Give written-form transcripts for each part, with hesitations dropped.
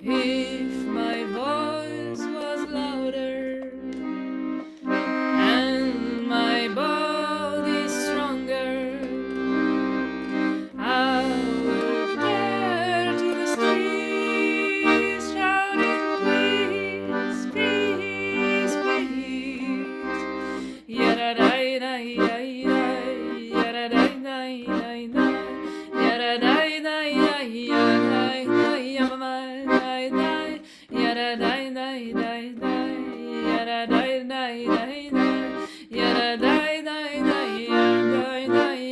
If my voice was louder and my body stronger, I would dare to the streets shouting, peace, peace, peace. Yada-dai-dai-dai-dai, yada-dai-dai-dai-dai, yada-dai-dai-dai-dai, yama-dai-dai, yada-dai-dai-dai-dai, yada-dai-dai-dai-dai, yada-dai-dai-dai-dai,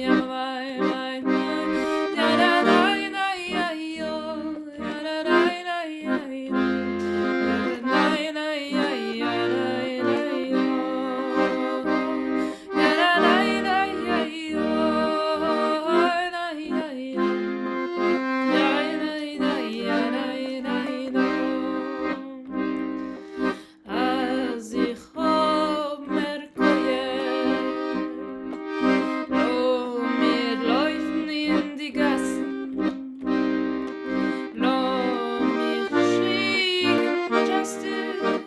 yama-dai-dai, yada-dai-dai-dai-yo, Als ich hab mir oh, wir laufen in die Gassen, lass mich schreien, Justice, oh,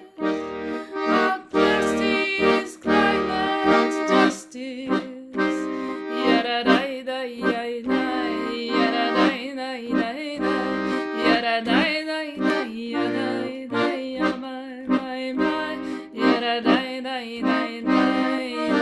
Justice, climate justice, yada-dai-dai-dai-dai, yada-dai-dai-dai-dai, yada-dai-dai-dai, yada-dai-dai, yada-dai-dai,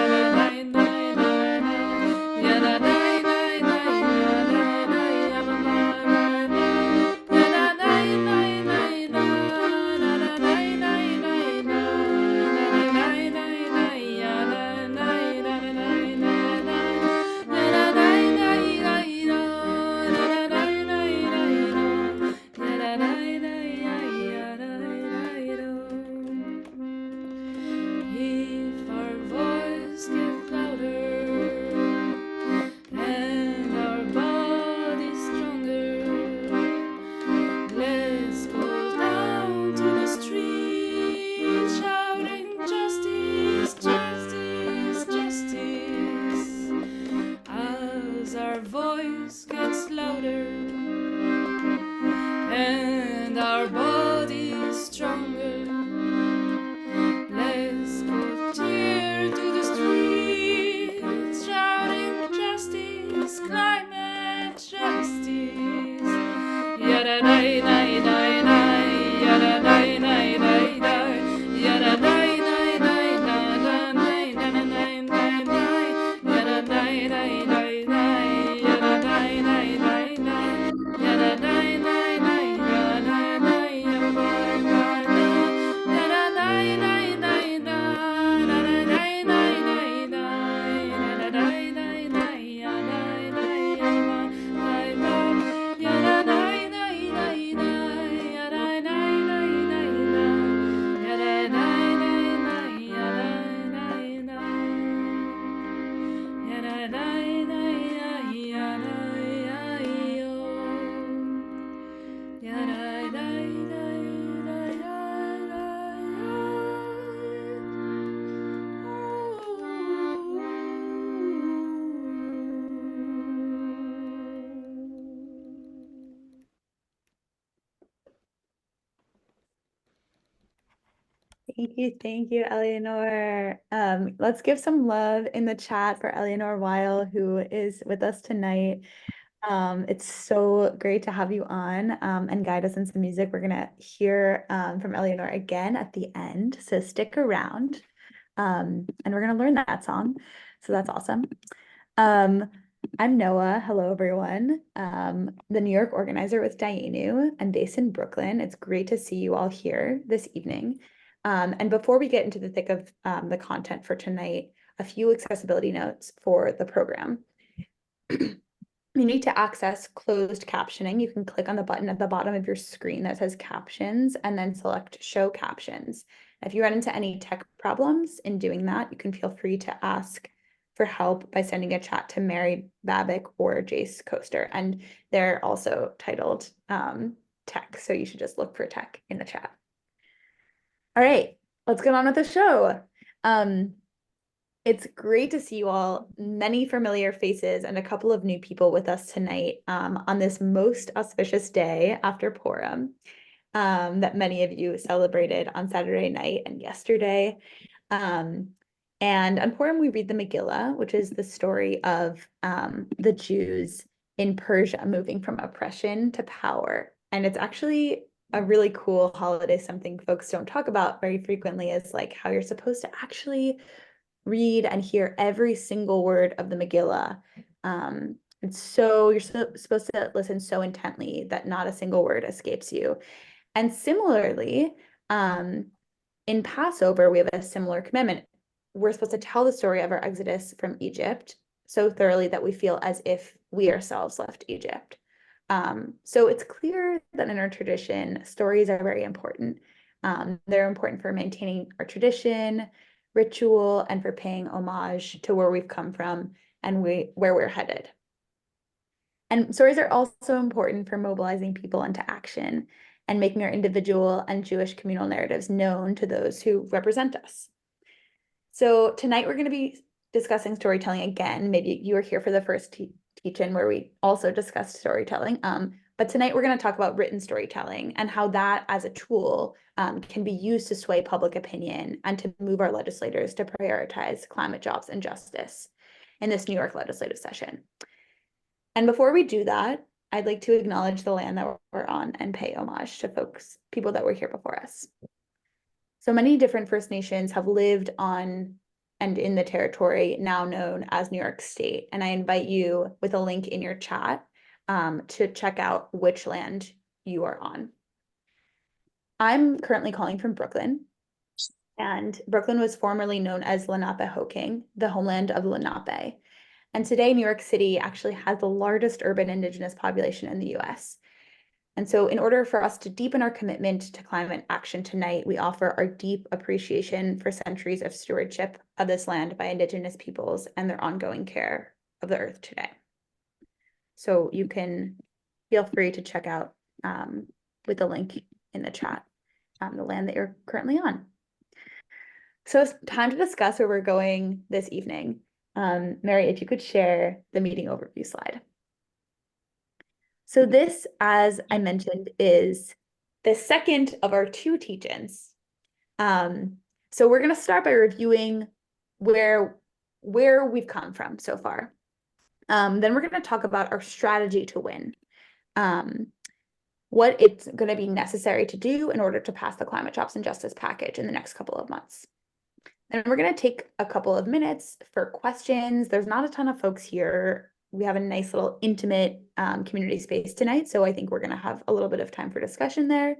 yada-dai-dai-dai-dai, If our voice gets louder and our bodies stronger, let's go down to the street shouting justice, justice, justice. As our voice gets louder and our bodies stronger, let's go tear to the streets shouting justice, climate justice. Yada-dai-dai-dai-dai, yada-dai-dai-dai-dai, yada-dai-dai-dai-dai-dai, yada-dai-dai-dai-dai, yada-dai-dai-dai-dai, Thank you, Eleanor. Let's give some love in the chat for Eleanor Weil, who is with us tonight. It's so great to have you on and guide us in some music. We're gonna hear from Eleanor again at the end, so stick around. And we're gonna learn that song, so that's awesome. I'm Noah. Hello, everyone. The New York organizer with Dayenu. I'm based in Brooklyn. It's great to see you all here this evening. And before we get into the thick of the content for tonight, a few accessibility notes for the program. You need to access closed captioning. You can click on the button at the bottom of your screen that says captions and then select show captions. If you run into any tech problems in doing that, you can feel free to ask for help by sending a chat to Mary Babick or Jace Coaster. And they're also titled tech. So you should just look for tech in the chat. All right, let's get on with the show. It's great to see you all, many familiar faces and a couple of new people with us tonight on this most auspicious day after Purim. that many of you celebrated on Saturday night and yesterday. And on Purim, we read the Megillah, which is the story of the Jews in Persia moving from oppression to power. And it's actually a really cool holiday, something folks don't talk about very frequently, is like how you're supposed to actually read and hear every single word of the Megillah. And so you're supposed to listen so intently that not a single word escapes you. And similarly, in Passover, we have a similar commitment. We're supposed to tell the story of our exodus from Egypt so thoroughly that we feel as if we ourselves left Egypt. So it's clear that in our tradition, stories are very important. They're important for maintaining our tradition, ritual, and for paying homage to where we've come from and where we're headed. And stories are also important for mobilizing people into action and making our individual and Jewish communal narratives known to those who represent us. So tonight we're going to be discussing storytelling again. Maybe you were here for the first teach-in where we also discussed storytelling. But tonight we're going to talk about written storytelling and how that as a tool can be used to sway public opinion and to move our legislators to prioritize climate, jobs, and justice in this New York legislative session. And before we do that, I'd like to acknowledge the land that we're on and pay homage to people that were here before us. So many different First Nations have lived on and in the territory now known as New York State. And I invite you with a link in your chat to check out which land you are on. I'm currently calling from Brooklyn, and Brooklyn was formerly known as Lenapehoking, the homeland of Lenape. And today, New York City actually has the largest urban Indigenous population in the US. And so in order for us to deepen our commitment to climate action tonight, we offer our deep appreciation for centuries of stewardship of this land by Indigenous peoples and their ongoing care of the earth today. So you can feel free to check out with the link in the chat, the land that you're currently on. So it's time to discuss where we're going this evening. Mary, if you could share the meeting overview slide. So this, as I mentioned, is the second of our two teach-ins. So we're going to start by reviewing where we've come from so far. Then we're going to talk about our strategy to win, what it's going to be necessary to do in order to pass the climate jobs and justice package in the next couple of months. And we're going to take a couple of minutes for questions. There's not a ton of folks here. We have a nice little intimate community space tonight. So I think we're going to have a little bit of time for discussion there.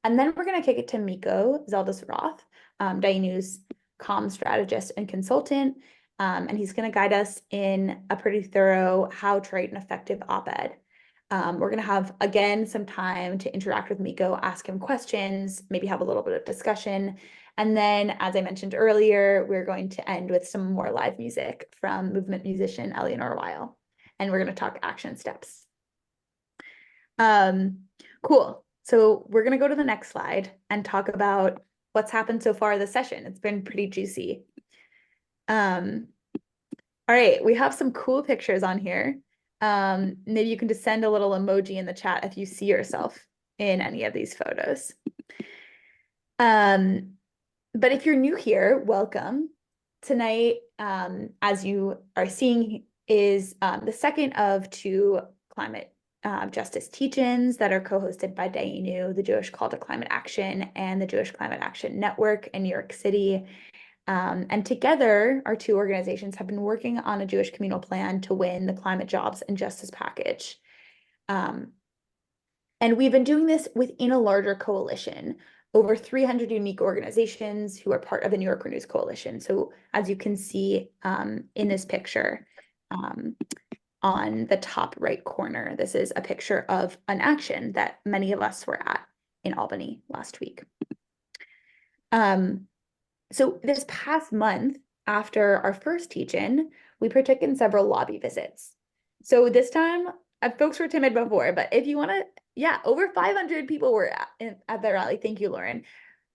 And then we're going to kick it to Miko Zeldis-Roth, Dayenu's comm strategist and consultant. And he's going to guide us in a pretty thorough how to write an effective op-ed. We're going to have, again, some time to interact with Miko, ask him questions, maybe have a little bit of discussion. And then, as I mentioned earlier, we're going to end with some more live music from movement musician Eleanor Weil. And we're going to talk action steps. Cool. So we're going to go to the next slide and talk about what's happened so far this session. It's been pretty juicy. All right, we have some cool pictures on here. Maybe you can just send a little emoji in the chat if you see yourself in any of these photos. But if you're new here, welcome. Tonight, as you are seeing, is the second of two climate justice teach-ins that are co-hosted by Dayenu, the Jewish Call to Climate Action, and the Jewish Climate Action Network in New York City. And together, our two organizations have been working on a Jewish communal plan to win the climate jobs and justice package. And we've been doing this within a larger coalition, over 300 unique organizations who are part of the New York Renews Coalition. So as you can see in this picture, on the top right corner, this is a picture of an action that many of us were at in Albany last week. So this past month, after our first teach-in, we partook in several lobby visits. So this time, folks were timid before, but if you want to, yeah, over 500 people were at the rally. Thank you, Lauren.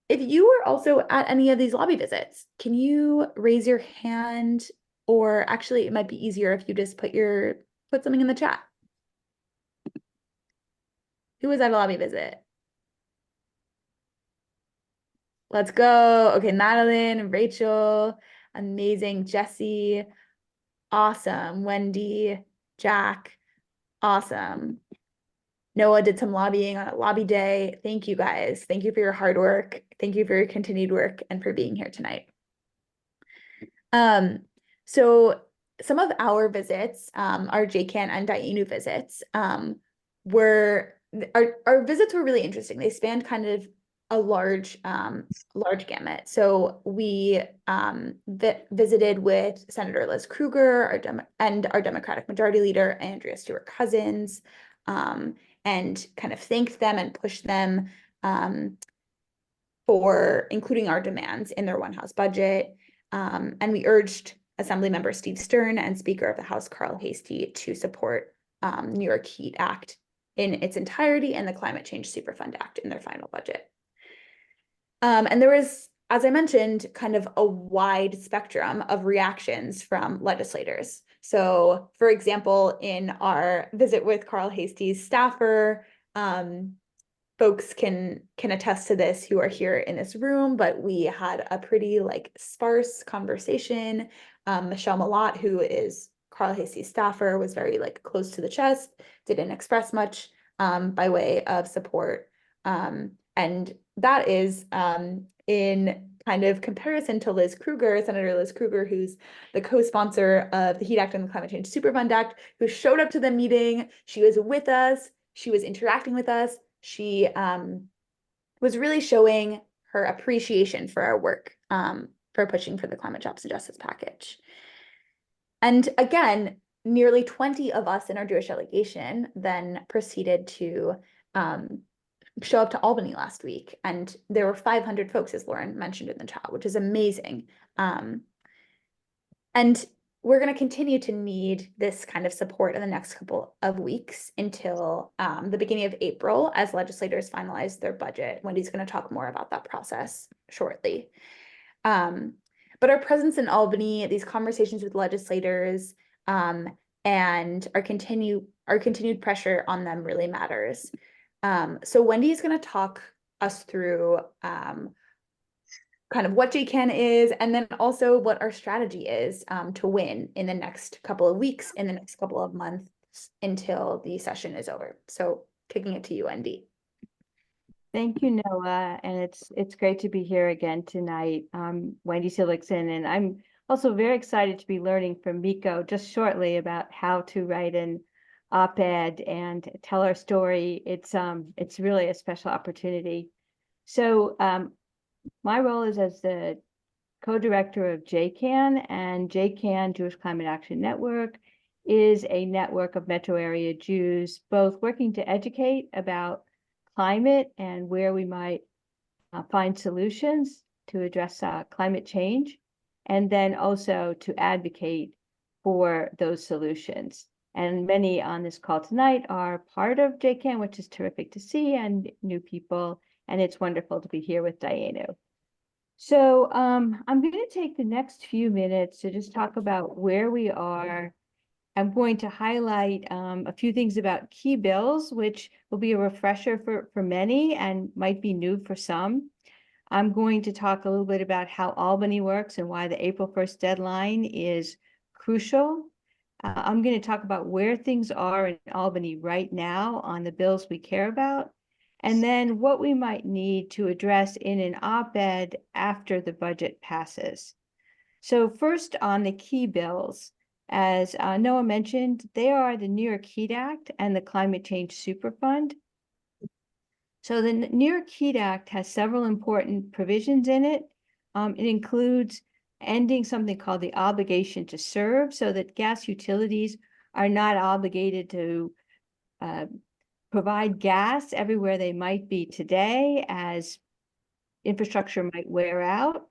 If you were also at any of these lobby visits, can you raise your hand? Or actually, it might be easier if you just put something in the chat. Who was at a lobby visit? Let's go. Okay, Madeline, Rachel, amazing. Jesse, awesome. Wendy, Jack, awesome. Noah did some lobbying on a lobby day. Thank you guys. Thank you for your hard work. Thank you for your continued work and for being here tonight. Um, so some of our visits, our JCAN and Dayenu visits, were our visits were really interesting. They spanned kind of a large gamut. So we visited with Senator Liz Kruger, and our Democratic Majority Leader Andrea Stewart Cousins, and kind of thanked them and pushed them for including our demands in their one house budget. And we urged Assembly Member Steve Stern and Speaker of the House Carl Hastie to support New York Heat Act in its entirety and the Climate Change Superfund Act in their final budget. And there was, as I mentioned, kind of a wide spectrum of reactions from legislators. So, for example, in our visit with Carl Hastie's staffer, folks can attest to this who are here in this room, but we had a pretty like sparse conversation. Michelle Malott, who is Carl Hastie's staffer, was very like close to the chest, didn't express much by way of support. And that is in kind of comparison to Liz Kruger, Senator Liz Kruger, who's the co-sponsor of the Heat Act and the Climate Change Superfund Act, who showed up to the meeting. She was with us. She was interacting with us. She was really showing her appreciation for our work for pushing for the Climate Jobs and Justice package. And again, nearly 20 of us in our Jewish delegation then proceeded to show up to Albany last week. And there were 500 folks, as Lauren mentioned in the chat, which is amazing. And we're going to continue to need this kind of support in the next couple of weeks until the beginning of April as legislators finalize their budget. Wendy's going to talk more about that process shortly. But our presence in Albany, these conversations with legislators, and our continued pressure on them really matters. So Wendy is going to talk us through kind of what JCAN is, and then also what our strategy is to win in the next couple of weeks, in the next couple of months until the session is over. So kicking it to you, Wendy. Thank you, Noah, and it's great to be here again tonight. I'm Wendy Sillickson, and I'm also very excited to be learning from Miko just shortly about how to write an op-ed and tell our story. It's really a special opportunity. So my role is as the co-director of JCAN, and JCAN, Jewish Climate Action Network, is a network of metro area Jews, both working to educate about climate and where we might find solutions to address climate change, and then also to advocate for those solutions. And many on this call tonight are part of JCAN, which is terrific to see, and new people, and it's wonderful to be here with Dayenu. So I'm going to take the next few minutes to just talk about where we are. I'm going to highlight a few things about key bills, which will be a refresher for many and might be new for some. I'm going to talk a little bit about how Albany works and why the April 1st deadline is crucial. I'm going to talk about where things are in Albany right now on the bills we care about, and then what we might need to address in an op-ed after the budget passes. So first on the key bills, as Noah mentioned, they are the New York Heat Act and the Climate Change Superfund. So the New York Heat Act has several important provisions in it. It includes ending something called the obligation to serve, so that gas utilities are not obligated to provide gas everywhere they might be today as infrastructure might wear out.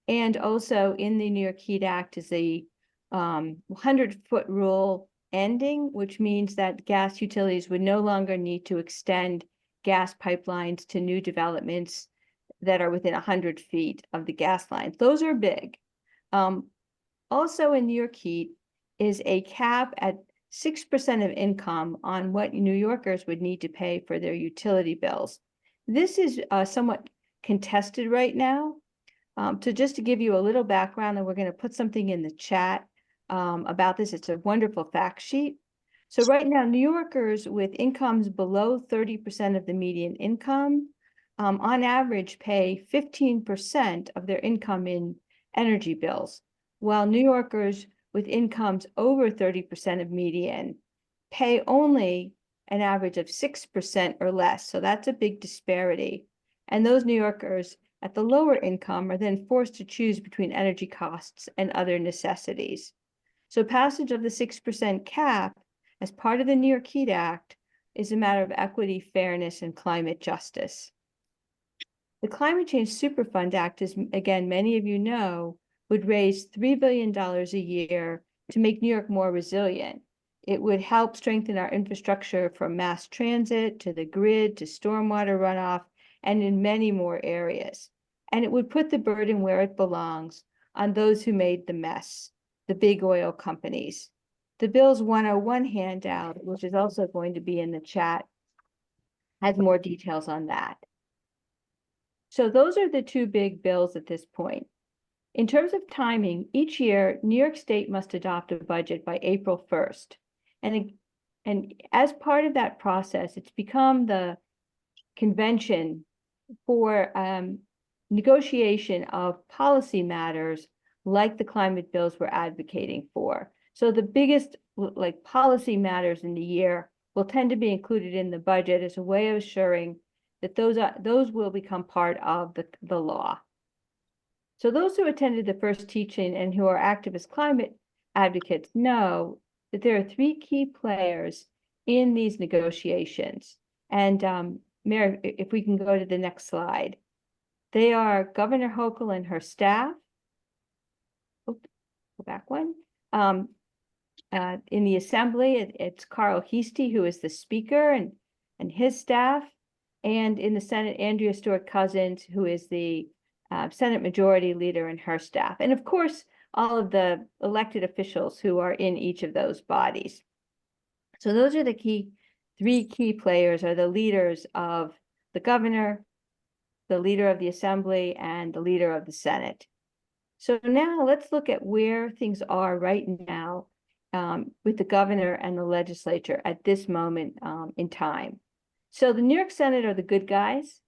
And also in the New York Heat Act is the 100-foot rule ending, which means that gas utilities would no longer need to extend gas pipelines to new developments that are within 100 feet of the gas lines. Those are big. Also in New York Heat is a cap at 6% of income on what New Yorkers would need to pay for their utility bills. This is somewhat contested right now. So just to give you a little background, and we're going to put something in the chat about this. It's a wonderful fact sheet. So right now, New Yorkers with incomes below 30% of the median income, on average, pay 15% of their income in energy bills, while New Yorkers with incomes over 30% of median pay only an average of 6% or less. So that's a big disparity. And those New Yorkers at the lower income are then forced to choose between energy costs and other necessities. So passage of the 6% cap as part of the New York Heat Act is a matter of equity, fairness, and climate justice. The Climate Change Superfund Act, as again, many of you know, would raise $3 billion a year to make New York more resilient. It would help strengthen our infrastructure from mass transit to the grid to stormwater runoff and in many more areas. And it would put the burden where it belongs on those who made the mess, the big oil companies. The Bill's 101 handout, which is also going to be in the chat, has more details on that. So those are the two big bills at this point. In terms of timing, each year, New York State must adopt a budget by April 1st. And as part of that process, it's become the convention for negotiation of policy matters like the climate bills we're advocating for. So the biggest like policy matters in the year will tend to be included in the budget as a way of assuring that those will become part of the law. So those who attended the first teaching and who are active as climate advocates know that there are three key players in these negotiations. And Mary, if we can go to the next slide. They are Governor Hochul and her staff. Oops, go back one. In the Assembly, it's Carl Heastie, who is the Speaker, and his staff. And in the Senate, Andrea Stewart-Cousins, who is the Senate Majority Leader, and her staff. And of course, all of the elected officials who are in each of those bodies. So those are the three key players, are the leaders of the governor, the leader of the Assembly, and the leader of the Senate. So now let's look at where things are right now with the governor and the legislature at this moment in time. So the New York Senate are the good guys.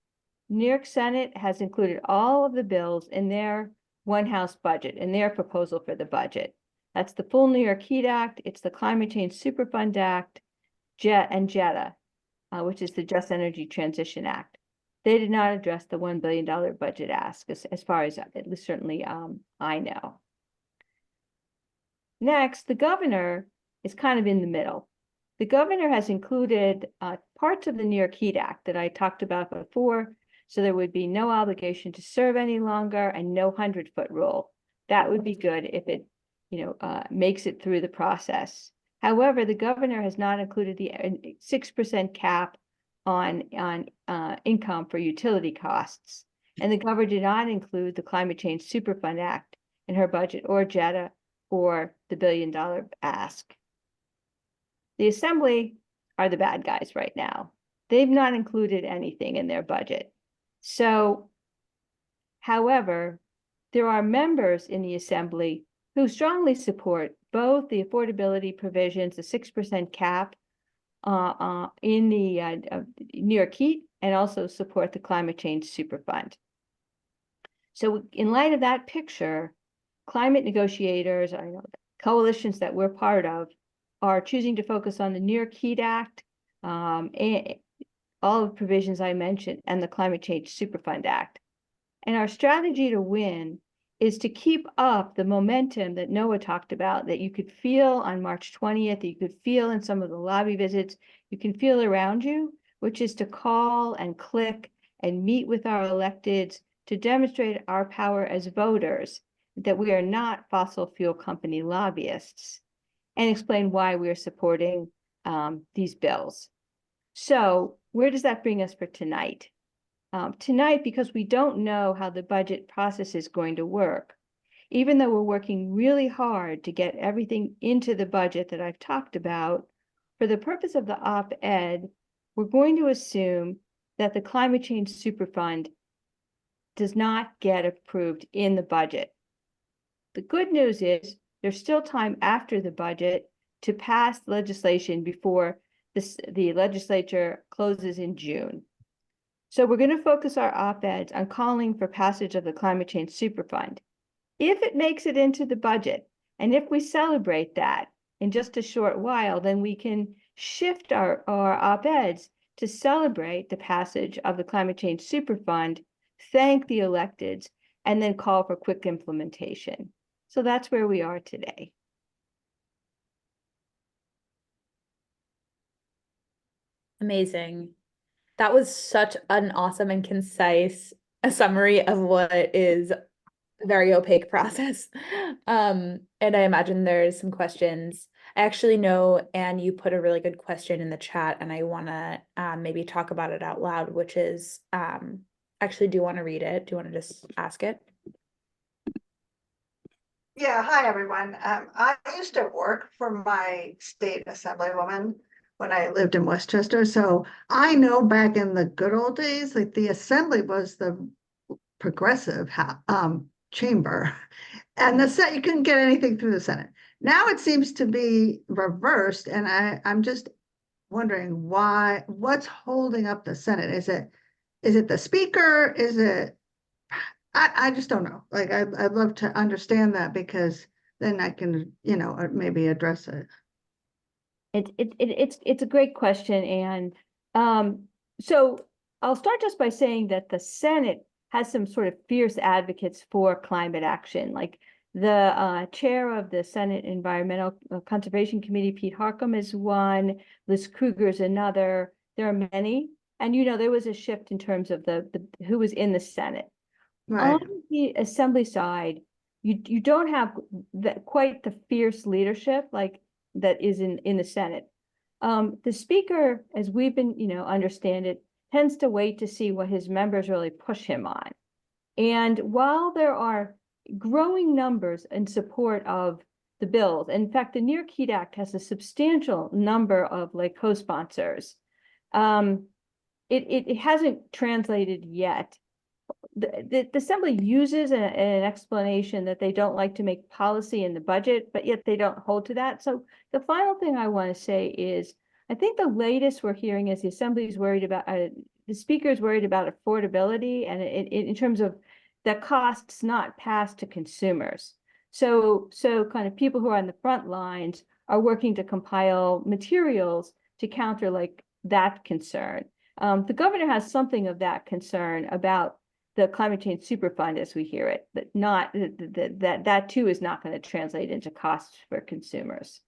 New York Senate has included all of the bills in their one house budget, in their proposal for the budget. That's the full New York Heat Act. It's the Climate Change Superfund Act, and JETA, which is the Just Energy Transition Act. They did not address the $1 billion budget ask, as far as at least certainly I know. Next, the governor is kind of in the middle. The governor has included parts of the New York Heat Act that I talked about before. So there would be no obligation to serve any longer and no 100-foot rule. That would be good if it, makes it through the process. However, the governor has not included the 6% cap on income for utility costs. And the governor did not include the Climate Change Superfund Act in her budget, or JETA, or the $1 billion ask. The Assembly are the bad guys right now. They've not included anything in their budget. So, however, there are members in the Assembly who strongly support both the affordability provisions, the 6% cap in the New York Heat, and also support the Climate Change Superfund. So in light of that picture, climate negotiators, coalitions that we're part of, are choosing to focus on the New York Heat Act, and all of the provisions I mentioned, and the Climate Change Superfund Act. And our strategy to win is to keep up the momentum that Noah talked about, that you could feel on March 20th, that you could feel in some of the lobby visits, you can feel around you, which is to call and click and meet with our electeds to demonstrate our power as voters, that we are not fossil fuel company lobbyists, and explain why we are supporting these bills. So where does that bring us for tonight? Tonight, because we don't know how the budget process is going to work, even though we're working really hard to get everything into the budget that I've talked about, for the purpose of the op-ed, we're going to assume that the Climate Change Superfund does not get approved in the budget. The good news is there's still time after the budget to pass legislation before the legislature closes in June. So we're going to focus our op-eds on calling for passage of the Climate Change Superfund. If it makes it into the budget, and if we celebrate that in just a short while, then we can shift our op-eds to celebrate the passage of the Climate Change Superfund, thank the electeds, and then call for quick implementation. So that's where we are today. Amazing. That was such an awesome and concise summary of what is a very opaque process. And I imagine there's some questions. I actually know, Anne, you put a really good question in the chat, and I want to maybe talk about it out loud, which is, actually, do you want to read it? Do you want to just ask it? Yeah, hi everyone. I used to work for my state assemblywoman when I lived in Westchester, so I know back in the good old days, like the assembly was the progressive chamber, and the Senate, you couldn't get anything through the Senate. Now it seems to be reversed, and I'm just wondering why, what's holding up the Senate? Is it the speaker? Is it I just don't know. Like I'd love to understand that, because then I can, maybe address it. It's a great question, and so I'll start just by saying that the Senate has some sort of fierce advocates for climate action. Like the chair of the Senate Environmental Conservation Committee, Pete Harcum, is one. Liz Krueger is another. There are many, and there was a shift in terms of the who was in the Senate. Right. On the assembly side, you don't have quite the fierce leadership like that is in the Senate. The speaker, as we've been, understand it, tends to wait to see what his members really push him on. And while there are growing numbers in support of the bills, in fact, the New York Heat Act has a substantial number of co-sponsors. It hasn't translated yet. The Assembly uses an explanation that they don't like to make policy in the budget, but yet they don't hold to that. So the final thing I want to say is, I think the latest we're hearing is the Assembly is worried about, the Speaker is worried about affordability, and in terms of the costs not passed to consumers. So kind of people who are on the front lines are working to compile materials to counter that concern. The governor has something of that concern about the climate change superfund as we hear it, but not that too is not going to translate into costs for consumers.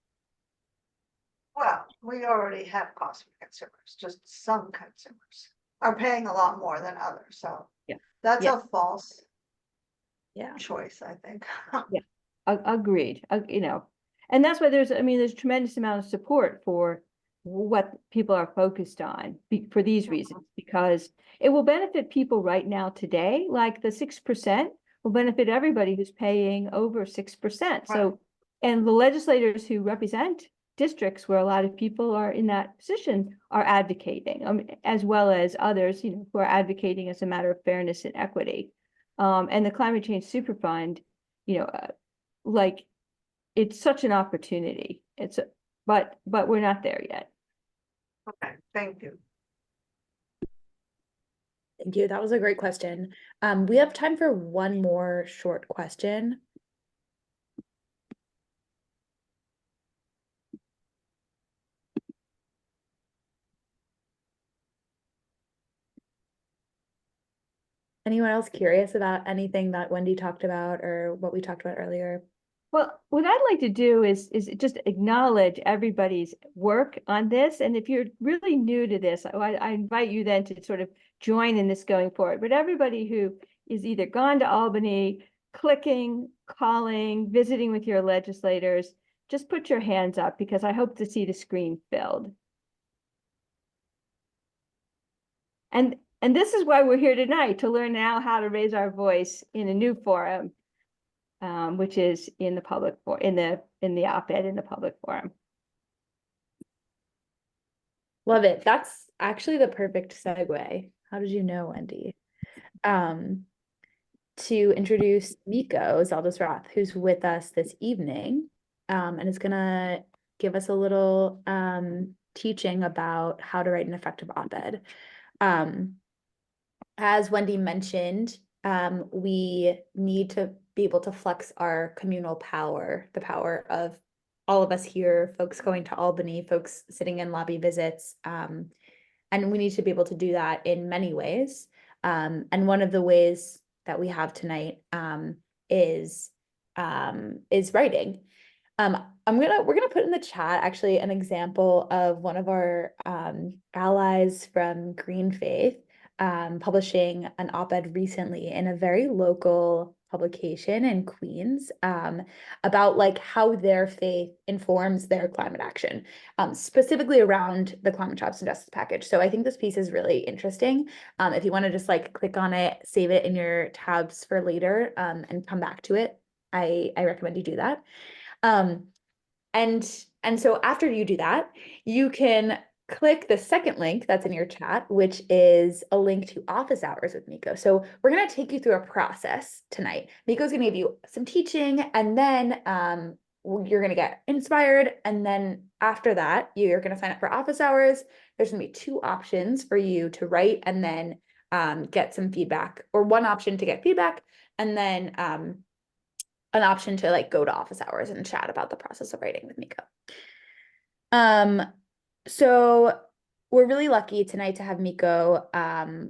Well, we already have costs for consumers, just some consumers are paying a lot more than others, so Yeah. that's Yeah. a false Yeah. choice, I think. Yeah. Agreed. And that's why there's a tremendous amount of support for what people are focused on for these reasons, because it will benefit people right now today, like the 6% will benefit everybody who's paying over 6%. So, and the legislators who represent districts where a lot of people are in that position are advocating, as well as others, who are advocating as a matter of fairness and equity. And the Climate Change Superfund, it's such an opportunity. But we're not there yet. Okay, thank you. Thank you. That was a great question. We have time for one more short question. Anyone else curious about anything that Wendy talked about or what we talked about earlier? Well, what I'd like to do is just acknowledge everybody's work on this. And if you're really new to this, I invite you then to sort of join in this going forward. But everybody who is either gone to Albany, clicking, calling, visiting with your legislators, just put your hands up, because I hope to see the screen filled. And this is why we're here tonight, to learn now how to raise our voice in a new forum. Which is in the public in the op-ed in the public forum. Love it. That's actually the perfect segue. How did you know, Wendy? to introduce Miko Zeldis-Roth, who's with us this evening, and is gonna give us a little teaching about how to write an effective op-ed. As Wendy mentioned, we need to be able to flex our communal power, the power of all of us here, folks going to Albany, folks sitting in lobby visits, and we need to be able to do that in many ways. And one of the ways that we have tonight is writing. We're gonna put in the chat actually an example of one of our allies from Green Faith publishing an op-ed recently in a very local publication in Queens about like how their faith informs their climate action, specifically around the climate jobs and justice package. So I think this piece is really interesting. If you want to just like click on it, save it in your tabs for later and come back to it, I recommend you do that. And so after you do that, you can click the second link that's in your chat, which is a link to office hours with Miko. So we're going to take you through a process tonight. Miko's going to give you some teaching, and then you're going to get inspired. And then after that, you're going to sign up for office hours. There's going to be 2 options for you to write and then get some feedback, or one option to get feedback, and then an option to like go to office hours and chat about the process of writing with Miko. So we're really lucky tonight to have Miko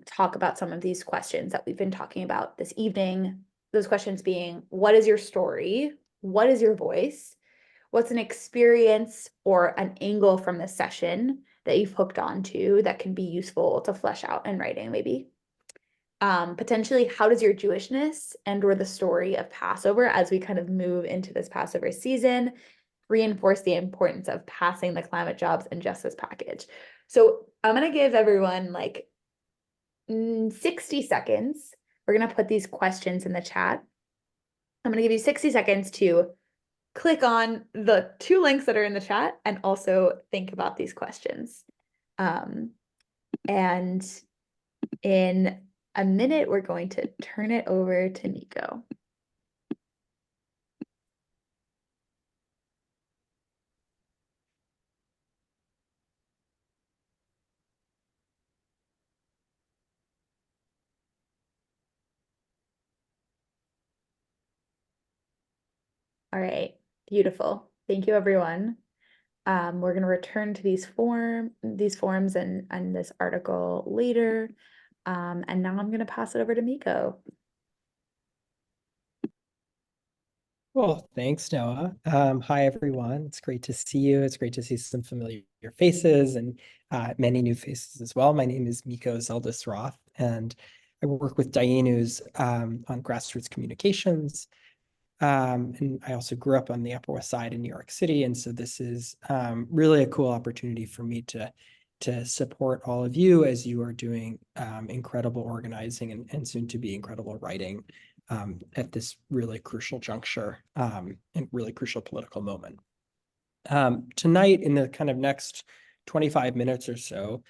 talk about some of these questions that we've been talking about this evening. Those questions being, what is your story? What is your voice? What's an experience or an angle from the session that you've hooked onto that can be useful to flesh out in writing maybe? Potentially, how does your Jewishness and or the story of Passover as we kind of move into this Passover season reinforce the importance of passing the climate jobs and justice package? So I'm going to give everyone like 60 seconds. We're going to put these questions in the chat. I'm going to give you 60 seconds to click on the 2 links that are in the chat and also think about these questions. And in a minute, we're going to turn it over to Miko. All right, beautiful. Thank you, everyone. We're going to return to these forums and this article later. And now I'm going to pass it over to Miko. Well, thanks, Noah. Hi, everyone. It's great to see you. It's great to see some familiar faces and many new faces as well. My name is Miko Zeldis-Roth, and I work with Dayenu's on grassroots communications. And I also grew up on the Upper West Side in New York City. And so this is really a cool opportunity for me to support all of you as you are doing incredible organizing and soon to be incredible writing at this really crucial juncture and really crucial political moment. Tonight, in the kind of next 25 minutes or so,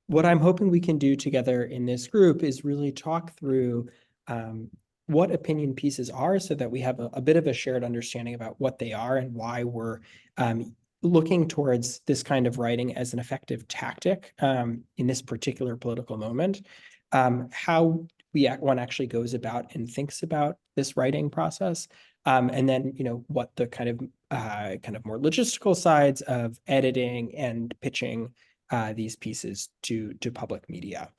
what I'm hoping we can do together in this group is really talk through what opinion pieces are so that we have a bit of a shared understanding about what they are and why we're looking towards this kind of writing as an effective tactic in this particular political moment. How one actually goes about and thinks about this writing process, and then what the kind of more logistical sides of editing and pitching these pieces to public media.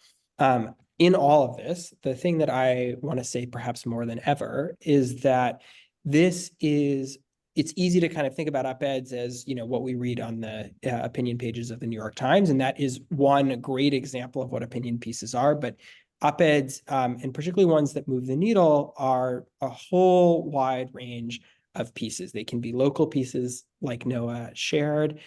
In all of this, the thing that I want to say perhaps more than ever is that it's easy to kind of think about op-eds as what we read on the opinion pages of the New York Times, and that is one great example of what opinion pieces are. But op-eds, and particularly ones that move the needle, are a whole wide range of pieces. They can be local pieces like Noah shared.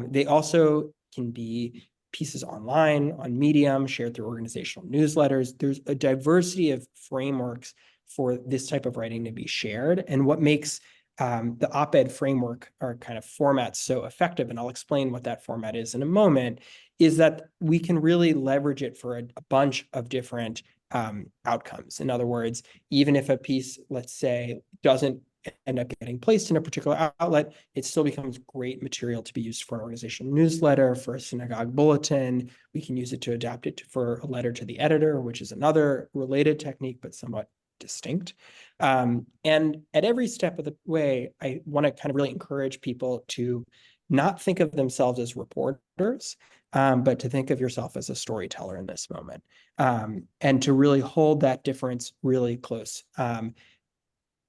They also can be pieces online, on Medium, shared through organizational newsletters. There's a diversity of frameworks for this type of writing to be shared. And what makes the op-ed framework or kind of format so effective, and I'll explain what that format is in a moment, is that we can really leverage it for a bunch of different outcomes. In other words, even if a piece, let's say, doesn't end up getting placed in a particular outlet, it still becomes great material to be used for an organizational newsletter, for a synagogue bulletin. We can use it to adapt it for a letter to the editor, which is another related technique, but somewhat distinct. And at every step of the way, I want to kind of really encourage people to not think of themselves as reporters, but to think of yourself as a storyteller in this moment, and to really hold that difference really close.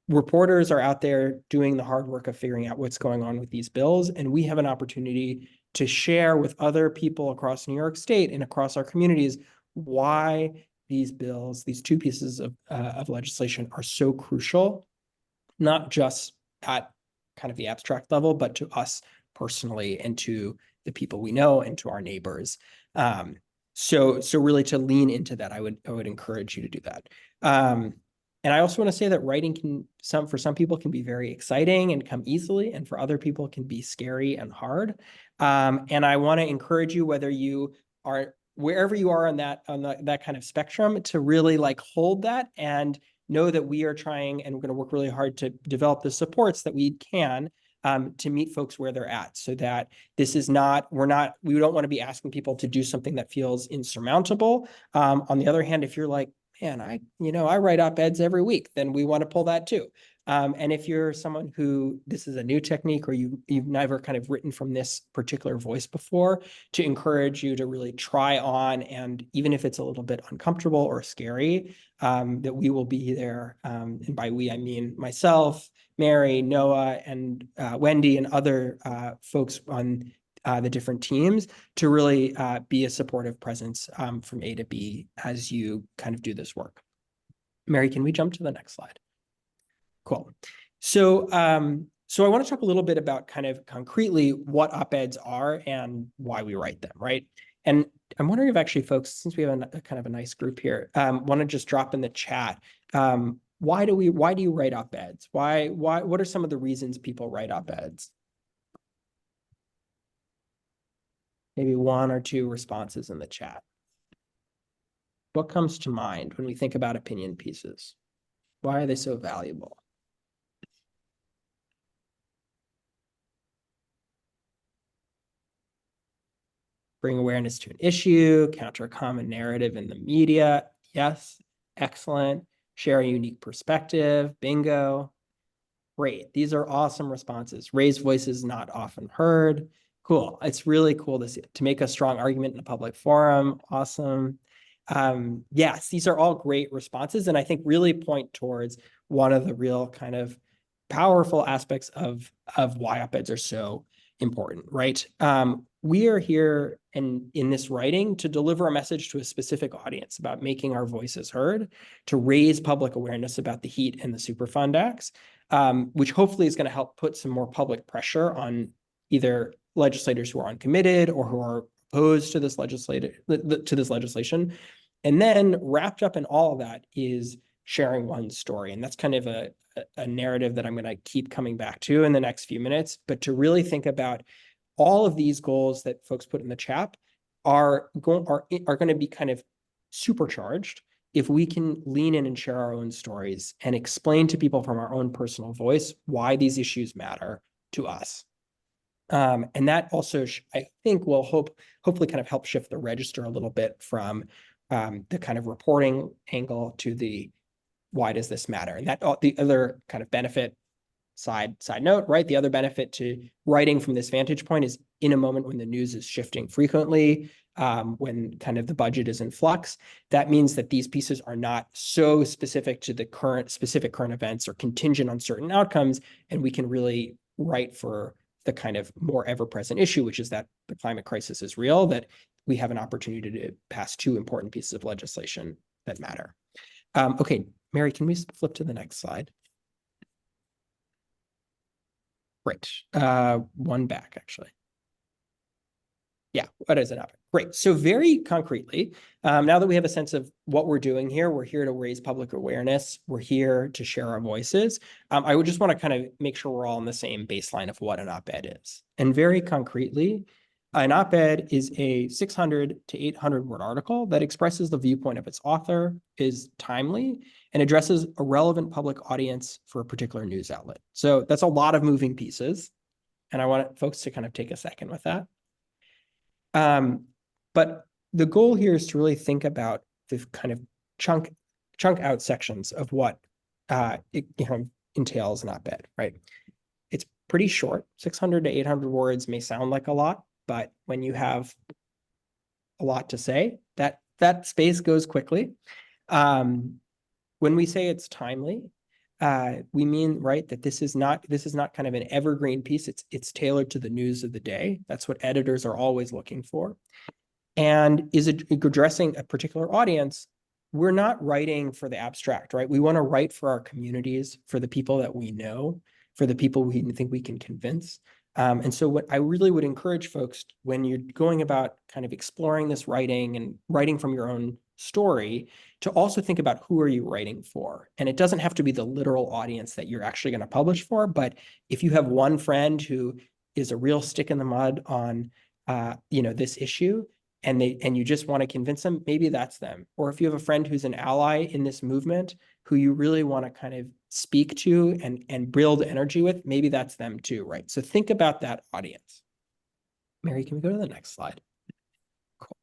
Reporters are out there doing the hard work of figuring out what's going on with these bills, and we have an opportunity to share with other people across New York State and across our communities why these bills, these two pieces of legislation, are so crucial, not just at kind of the abstract level, but to us personally and to the people we know and to our neighbors. So really to lean into that, I would encourage you to do that. And I also want to say that writing for some people can be very exciting and come easily, and for other people can be scary and hard. And I want to encourage you, whether you are wherever you are on that kind of spectrum, to really like hold that and know that we are trying and we're going to work really hard to develop the supports that we can to meet folks where they're at, so that this is not, we don't want to be asking people to do something that feels insurmountable. On the other hand, if you're like, man, I write op-eds every week, then we want to pull that too. And if you're someone who this is a new technique, or you've never kind of written from this particular voice before, to encourage you to really try on, and even if it's a little bit uncomfortable or scary, that we will be there. And by we, I mean myself, Mary, Noah, and Wendy, and other folks on the different teams, to really be a supportive presence from A to B as you kind of do this work. Mary, can we jump to the next slide? Cool. So I want to talk a little bit about kind of concretely what op-eds are and why we write them, right? And I'm wondering if actually folks, since we have a kind of a nice group here, want to just drop in the chat. Why do you write op-eds? What are some of the reasons people write op-eds? Maybe one or two responses in the chat. What comes to mind when we think about opinion pieces? Why are they so valuable? Bring awareness to an issue, counter a common narrative in the media. Yes, excellent. Share a unique perspective. Bingo. Great. These are awesome responses. Raise voices not often heard. Cool. It's really cool to make a strong argument in a public forum. Awesome. Yes, these are all great responses, and I think really point towards one of the real kind of powerful aspects of why op-eds are so important, right? We are here in this writing to deliver a message to a specific audience about making our voices heard, to raise public awareness about the HEAT and the Superfund Acts, which hopefully is going to help put some more public pressure on either legislators who are uncommitted or who are opposed to this legislation. And then wrapped up in all of that is sharing one story. And that's kind of a narrative that I'm going to keep coming back to in the next few minutes. But to really think about all of these goals that folks put in the chat are going to be kind of supercharged if we can lean in and share our own stories and explain to people from our own personal voice why these issues matter to us. And that also, I think, will hopefully kind of help shift the register a little bit from the kind of reporting angle to the why does this matter? And that the other kind of benefit, side note, right? The other benefit to writing from this vantage point is in a moment when the news is shifting frequently, when kind of the budget is in flux, that means that these pieces are not so specific to the specific current events or contingent on certain outcomes, and we can really write for the kind of more ever-present issue, which is that the climate crisis is real, that we have an opportunity to pass two important pieces of legislation that matter. Okay, Mary, can we flip to the next slide? Great. One back, actually. Yeah, what is an op-ed? Great. So very concretely, now that we have a sense of what we're doing here, we're here to raise public awareness. We're here to share our voices. I would just want to kind of make sure we're all on the same baseline of what an op-ed is. And very concretely, an op-ed is a 600 to 800 word article that expresses the viewpoint of its author, is timely, and addresses a relevant public audience for a particular news outlet. So that's a lot of moving pieces. And I want folks to kind of take a second with that. But the goal here is to really think about the kind of chunk out sections of what it entails an op-ed, right? It's pretty short. 600 to 800 words may sound like a lot, but when you have a lot to say, that space goes quickly. When we say it's timely, we mean, right, that this is not kind of an evergreen piece. It's tailored to the news of the day. That's what editors are always looking for. And is it addressing a particular audience? We're not writing for the abstract, right? We want to write for our communities, for the people that we know, for the people we think we can convince. And so what I really would encourage folks when you're going about kind of exploring this writing and writing from your own story, to also think about who are you writing for. And it doesn't have to be the literal audience that you're actually going to publish for, but if you have one friend who is a real stick in the mud on this issue, and you just want to convince them, maybe that's them. Or if you have a friend who's an ally in this movement who you really want to kind of speak to and build energy with, maybe that's them too, right? So think about that audience. Mary, can we go to the next slide? Cool.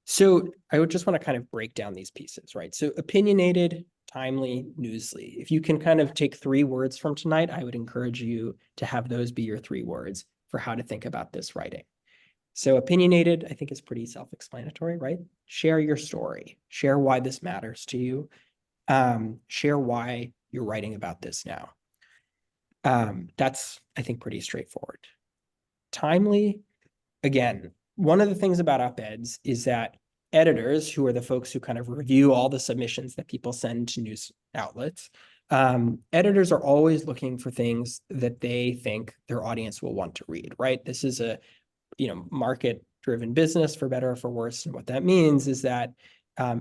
So I would just want to kind of break down these pieces, right? So opinionated, timely, newsly. If you can kind of take 3 words from tonight, I would encourage you to have those be your 3 words for how to think about this writing. So opinionated, I think, is pretty self-explanatory, right? Share your story. Share why this matters to you. Share why you're writing about this now. That's, I think, pretty straightforward. Timely, again, one of the things about op-eds is that editors, who are the folks who kind of review all the submissions that people send to news outlets, editors are always looking for things that they think their audience will want to read, right? This is a market-driven business, for better or for worse. And what that means is that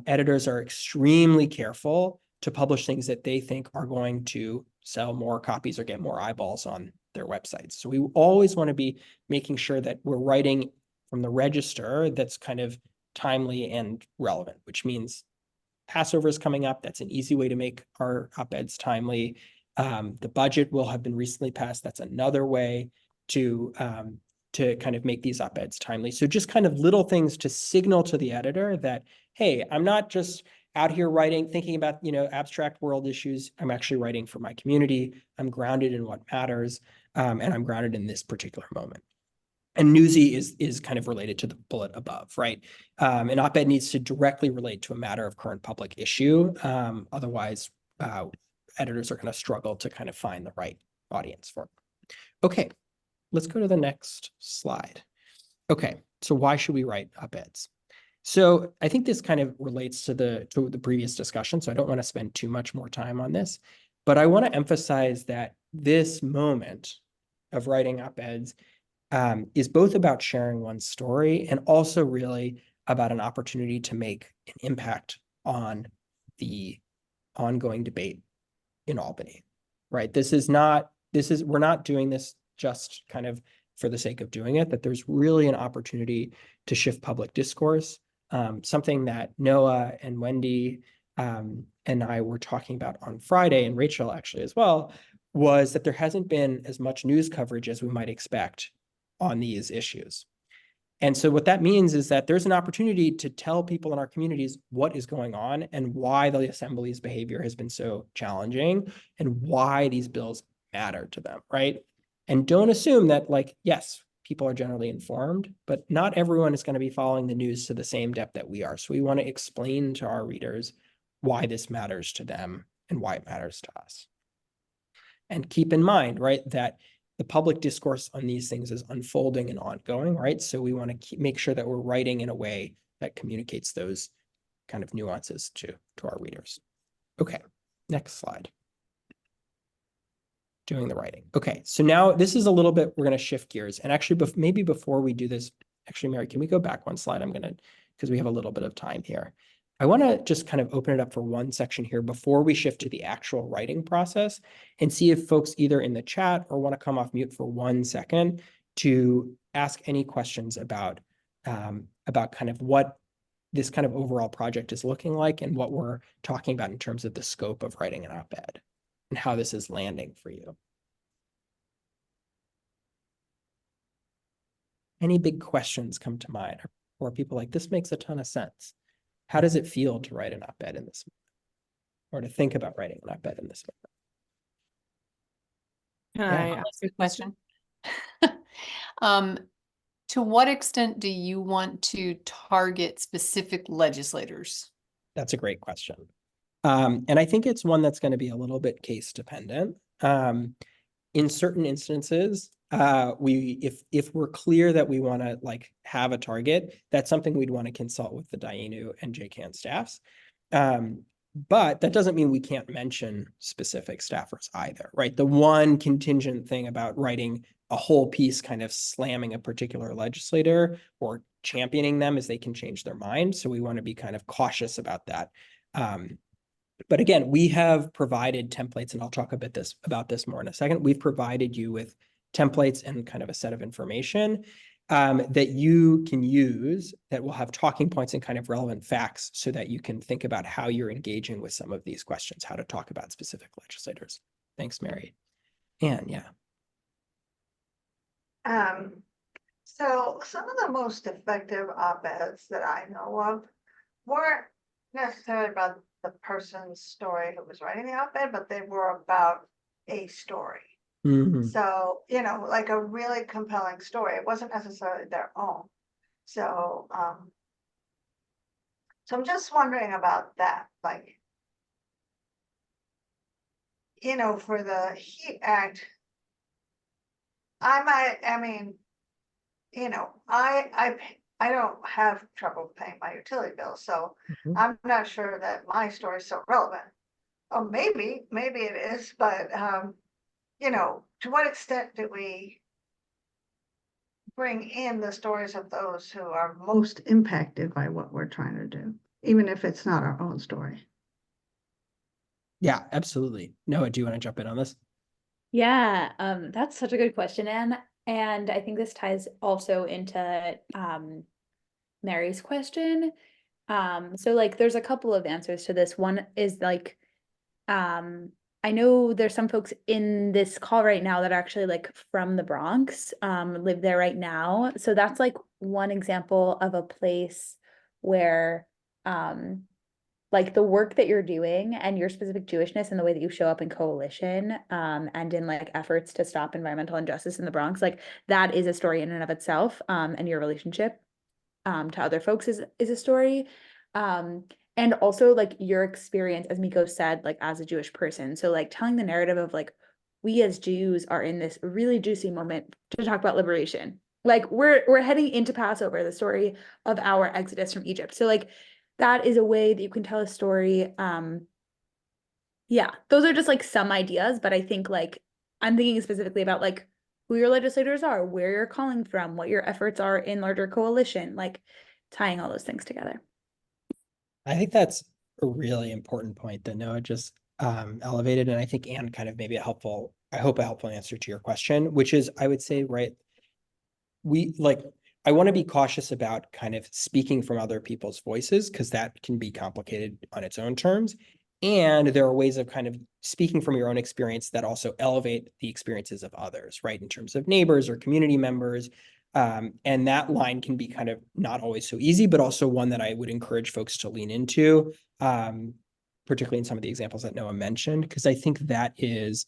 editors are extremely careful to publish things that they think are going to sell more copies or get more eyeballs on their websites. So we always want to be making sure that we're writing from the register that's kind of timely and relevant, which means Passover is coming up. That's an easy way to make our op-eds timely. The budget will have been recently passed. That's another way to kind of make these op-eds timely. So just kind of little things to signal to the editor that, hey, I'm not just out here writing, thinking about, abstract world issues. I'm actually writing for my community. I'm grounded in what matters, and I'm grounded in this particular moment. And newsy is kind of related to the bullet above, right? An op-ed needs to directly relate to a matter of current public issue. Otherwise, editors are going to struggle to kind of find the right audience for it. Okay, let's go to the next slide. Okay, so why should we write op-eds? So I think this kind of relates to the previous discussion, so I don't want to spend too much more time on this, but I want to emphasize that this moment of writing op-eds is both about sharing one's story and also really about an opportunity to make an impact on the ongoing debate in Albany, right? We're not doing this just kind of for the sake of doing it, that there's really an opportunity to shift public discourse. Something that Noah and Wendy and I were talking about on Friday, and Rachel actually as well, was that there hasn't been as much news coverage as we might expect on these issues. And so what that means is that there's an opportunity to tell people in our communities what is going on and why the Assembly's behavior has been so challenging and why these bills matter to them, right? And don't assume that, yes, people are generally informed, but not everyone is going to be following the news to the same depth that we are. So we want to explain to our readers why this matters to them and why it matters to us. And keep in mind, right, that the public discourse on these things is unfolding and ongoing, right? So we want to make sure that we're writing in a way that communicates those kind of nuances to our readers. Okay, next slide. Doing the writing. Okay, so now this is a little bit, we're going to shift gears. And actually, maybe before we do this, actually, Mary, can we go back one slide? Because we have a little bit of time here. I want to just kind of open it up for one section here before we shift to the actual writing process and see if folks either in the chat or want to come off mute for 1 second to ask any questions about kind of what this kind of overall project is looking like and what we're talking about in terms of the scope of writing an op-ed and how this is landing for you. Any big questions come to mind, or people like, this makes a ton of sense? How does it feel to write an op-ed in this moment, or to think about writing an op-ed in this Can Yeah. I ask a question? To what extent do you want to target specific legislators? That's a great question. And I think it's one that's going to be a little bit case dependent. In certain instances, if we're clear that we want to like have a target, that's something we'd want to consult with the Dayenu and JCAN staffs. But that doesn't mean we can't mention specific staffers either, right? The one contingent thing about writing a whole piece kind of slamming a particular legislator or championing them is they can change their mind. So we want to be kind of cautious about that. But again, we have provided templates, and I'll talk a bit about this more in a second. We've provided you with templates and kind of a set of information that you can use that will have talking points and kind of relevant facts so that you can think about how you're engaging with some of these questions, how to talk about specific legislators. Thanks, Mary. Anne, yeah. So some of the most effective op-eds that I know of weren't necessarily about the person's story who was writing the op-ed, but they were about a story. Mm-hmm. So, like a really compelling story. It wasn't necessarily their own. So, I'm just wondering about that. Like, for the HEAT Act, I don't have trouble paying my utility bill, so Mhm. I'm not sure that my story is so relevant. Oh, maybe it is, but to what extent do we bring in the stories of those who are most impacted by what we're trying to do, even if it's not our own story? Yeah, absolutely. Noah, do you want to jump in on this? Yeah, that's such a good question, Anne. And I think this ties also into Mary's question. So like there's a couple of answers to this. One is like, I know there's some folks in this call right now that are actually like from the Bronx, live there right now. So that's like one example of a place where like the work that you're doing and your specific Jewishness and the way that you show up in coalition and in like efforts to stop environmental injustice in the Bronx, like that is a story in and of itself. And your relationship to other folks is a story. And also like your experience, as Miko said, like as a Jewish person. So like telling the narrative of like, we as Jews are in this really juicy moment to talk about liberation. Like we're heading into Passover, the story of our exodus from Egypt. So like that is a way that you can tell a story. Yeah, those are just like some ideas, but I think like I'm thinking specifically about like who your legislators are, where you're calling from, what your efforts are in larger coalition, like tying all those things together. I think that's a really important point that Noah just elevated. And I think Anne kind of maybe I hope a helpful answer to your question, which is, I would say, right, I want to be cautious about kind of speaking from other people's voices because that can be complicated on its own terms. And there are ways of kind of speaking from your own experience that also elevate the experiences of others, right? In terms of neighbors or community members. And that line can be kind of not always so easy, but also one that I would encourage folks to lean into, particularly in some of the examples that Noah mentioned, because I think that is,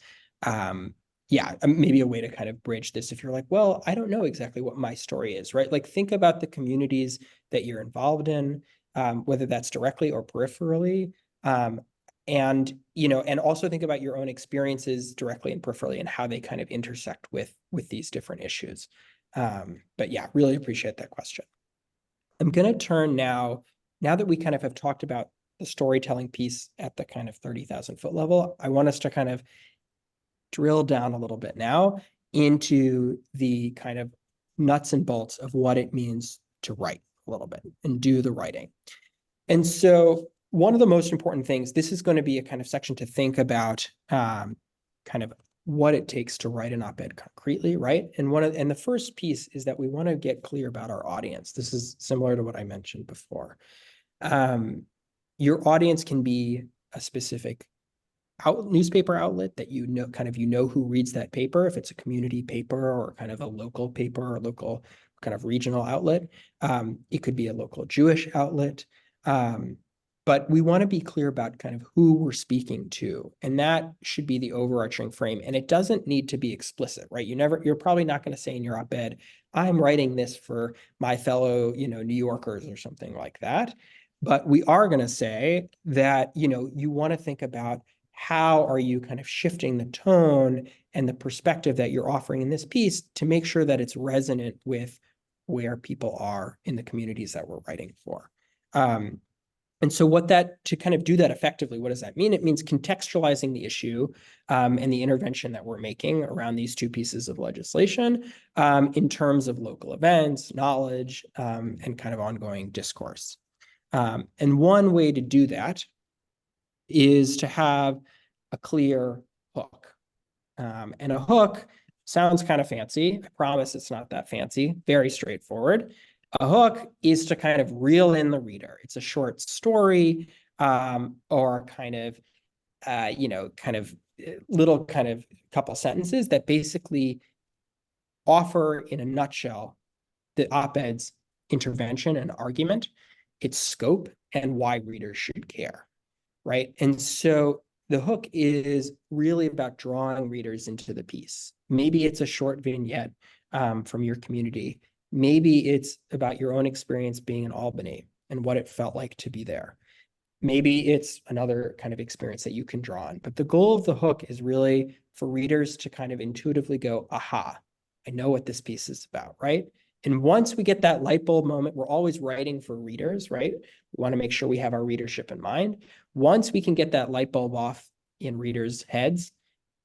maybe a way to kind of bridge this if you're like, well, I don't know exactly what my story is, right? Like think about the communities that you're involved in, whether that's directly or peripherally. And also think about your own experiences directly and peripherally and how they kind of intersect with these different issues. But yeah, really appreciate that question. I'm going to turn now that we kind of have talked about the storytelling piece at the kind of 30,000 foot level, I want us to kind of drill down a little bit now into the kind of nuts and bolts of what it means to write a little bit and do the writing. And so one of the most important things, this is going to be a kind of section to think about kind of what it takes to write an op-ed concretely, right? And the first piece is that we want to get clear about our audience. This is similar to what I mentioned before. Your audience can be a specific newspaper outlet that you know who reads that paper, if it's a community paper or kind of a local paper or local kind of regional outlet. It could be a local Jewish outlet. But we want to be clear about kind of who we're speaking to, and that should be the overarching frame. And it doesn't need to be explicit, right? You're probably not going to say in your op-ed, I'm writing this for my fellow, New Yorkers or something like that. But we are going to say that, you want to think about how are you kind of shifting the tone and the perspective that you're offering in this piece to make sure that it's resonant with where people are in the communities that we're writing for. And so to kind of do that effectively, what does that mean? It means contextualizing the issue and the intervention that we're making around these two pieces of legislation in terms of local events, knowledge, and kind of ongoing discourse. And one way to do that is to have a clear hook. And a hook sounds kind of fancy. I promise it's not that fancy, very straightforward. A hook is to kind of reel in the reader. It's a short story or kind of, little kind of couple sentences that basically offer in a nutshell the op-ed's intervention and argument, its scope, and why readers should care, right? And so the hook is really about drawing readers into the piece. Maybe it's a short vignette from your community. Maybe it's about your own experience being in Albany and what it felt like to be there. Maybe it's another kind of experience that you can draw on. But the goal of the hook is really for readers to kind of intuitively go, aha, I know what this piece is about, right? And once we get that light bulb moment, we're always writing for readers, right? We want to make sure we have our readership in mind. Once we can get that light bulb off in readers' heads,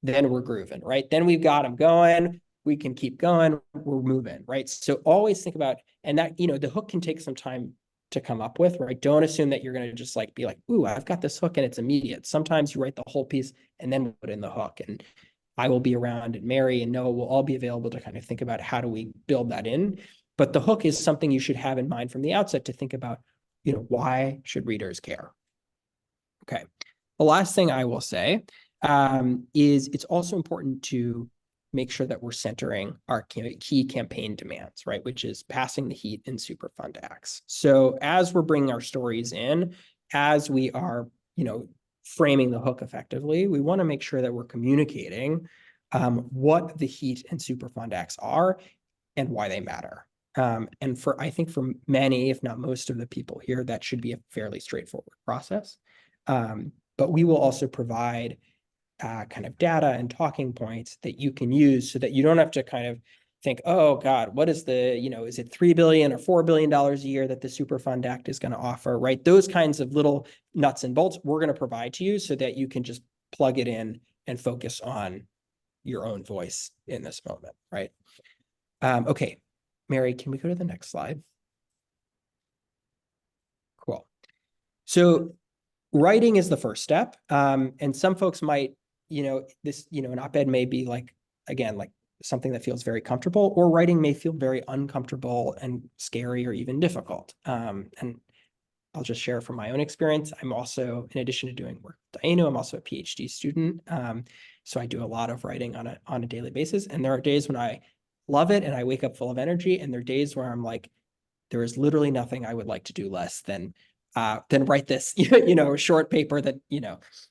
then we're grooving, right? Then we've got them going. We can keep going. We're moving, right? So always think about, and that, the hook can take some time to come up with, right? Don't assume that you're going to just be like, ooh, I've got this hook and it's immediate. Sometimes you write the whole piece and then put in the hook. And I will be around, and Mary and Noah will all be available to kind of think about how do we build that in. But the hook is something you should have in mind from the outset to think about, why should readers care? Okay. The last thing I will say is it's also important to make sure that we're centering our key campaign demands, right? Which is passing the heat in Superfund acts. So as we're bringing our stories in, as we are, framing the hook effectively, we want to make sure that we're communicating what the heat and Superfund acts are and why they matter. And I think for many, if not most of the people here, that should be a fairly straightforward process. But we will also provide kind of data and talking points that you can use so that you don't have to kind of think, oh God, what is is it $3 billion or $4 billion a year that the Superfund Act is going to offer, right? Those kinds of little nuts and bolts we're going to provide to you so that you can just plug it in and focus on your own voice in this moment, right? Okay, Mary, can we go to the next slide? Cool. So writing is the first step. And some folks might, an op-ed may be again, something that feels very comfortable, or writing may feel very uncomfortable and scary or even difficult. And I'll just share from my own experience. I'm also, in addition to doing work at Dayenu, I'm also a PhD student. So I do a lot of writing on a daily basis. And there are days when I love it and I wake up full of energy. And there are days where I'm like, there is literally nothing I would like to do less than write this, short paper that,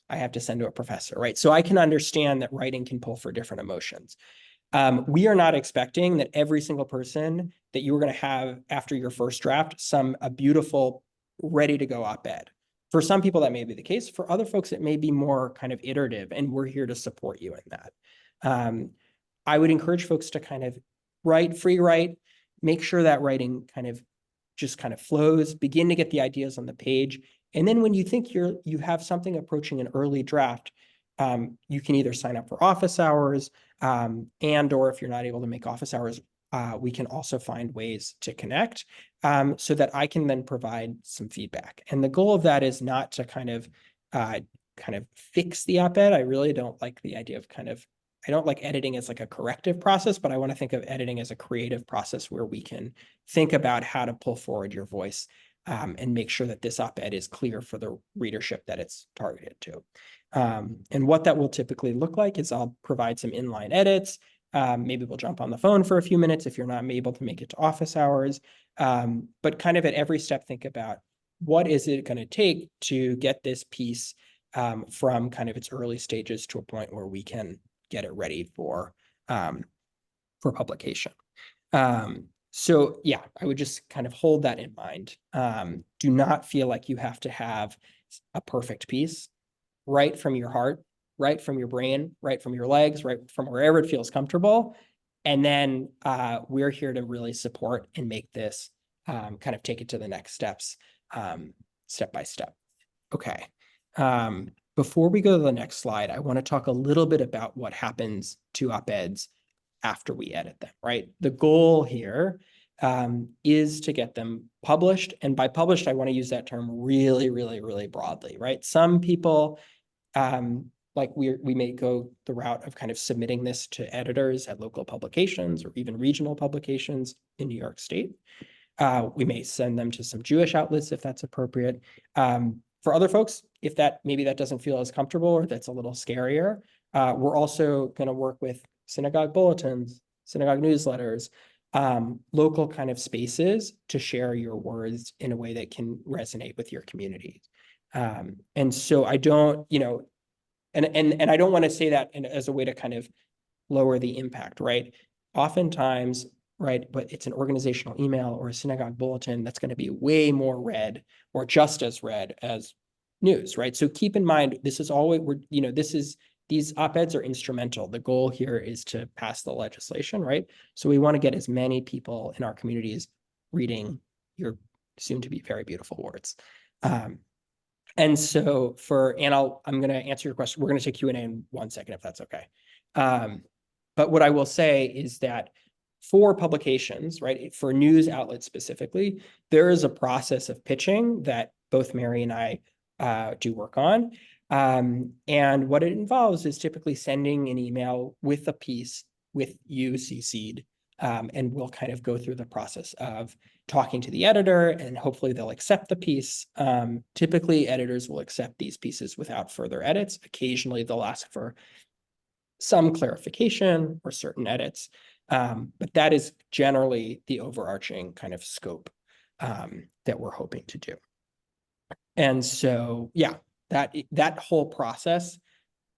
I have to send to a professor, right? So I can understand that writing can pull for different emotions. We are not expecting that every single person that you are going to have after your first draft, a beautiful, ready to go op-ed. For some people, that may be the case. For other folks, it may be more kind of iterative, and we're here to support you in that. I would encourage folks to kind of free write, make sure that writing just kind of flows, begin to get the ideas on the page. And then when you think you have something approaching an early draft, you can either sign up for office hours or if you're not able to make office hours, we can also find ways to connect so that I can then provide some feedback. And the goal of that is not to kind of fix the op-ed. I really don't like the idea of I don't like editing as like a corrective process, but I want to think of editing as a creative process where we can think about how to pull forward your voice and make sure that this op-ed is clear for the readership that it's targeted to. And what that will typically look like is I'll provide some inline edits. Maybe we'll jump on the phone for a few minutes if you're not able to make it to office hours. But kind of at every step, think about what is it going to take to get this piece from kind of its early stages to a point where we can get it ready for publication. So yeah, I would just kind of hold that in mind. Do not feel like you have to have a perfect piece right from your heart, right from your brain, right from your legs, right from wherever it feels comfortable. And then we're here to really support and make this kind of take it to the next steps, step by step. Okay. Before we go to the next slide, I want to talk a little bit about what happens to op-eds after we edit them, right? The goal here is to get them published. And by published, I want to use that term really, really, really broadly, right? Some people, like we may go the route of kind of submitting this to editors at local publications or even regional publications in New York State. We may send them to some Jewish outlets if that's appropriate. For other folks, if maybe that doesn't feel as comfortable or that's a little scarier, we're also going to work with synagogue bulletins, synagogue newsletters, local kind of spaces to share your words in a way that can resonate with your community. And so I don't, and I don't want to say that as a way to kind of lower the impact, right? Oftentimes, right, but it's an organizational email or a synagogue bulletin that's going to be way more read or just as read as news, right? So keep in mind, this is always, these op-eds are instrumental. The goal here is to pass the legislation, right? So we want to get as many people in our communities reading your soon to be very beautiful words. And so I'm going to answer your question. We're going to take Q&A in 1 second, if that's okay. But what I will say is that for publications, right, for news outlets specifically, there is a process of pitching that both Mary and I do work on. And what it involves is typically sending an email with a piece with you CC'd, and we'll kind of go through the process of talking to the editor, and hopefully they'll accept the piece. Typically, editors will accept these pieces without further edits. Occasionally, they'll ask for some clarification or certain edits, but that is generally the overarching kind of scope that we're hoping to do. And so, yeah, that whole process,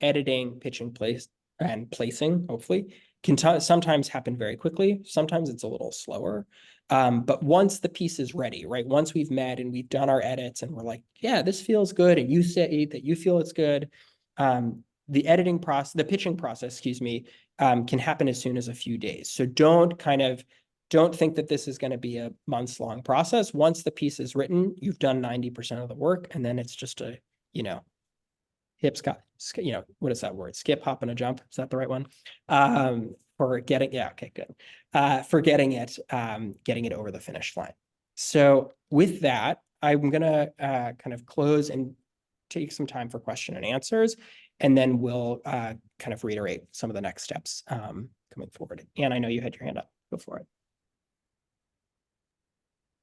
editing, pitching, placing, hopefully, can sometimes happen very quickly. Sometimes it's a little slower. But once the piece is ready, right? Once we've met and we've done our edits and we're like, yeah, this feels good, and you say that you feel it's good, the editing process, the pitching process, excuse me, can happen as soon as a few days. So don't think that this is going to be a months-long process. Once the piece is written, you've done 90% of the work, and then it's just a, what is that word? Skip, hop, and a jump. Is that the right one? For getting, yeah, okay, good. For getting it over the finish line. So with that, I'm gonna kind of close and take some time for question and answers, and then we'll kind of reiterate some of the next steps coming forward. And I know you had your hand up. Go for it.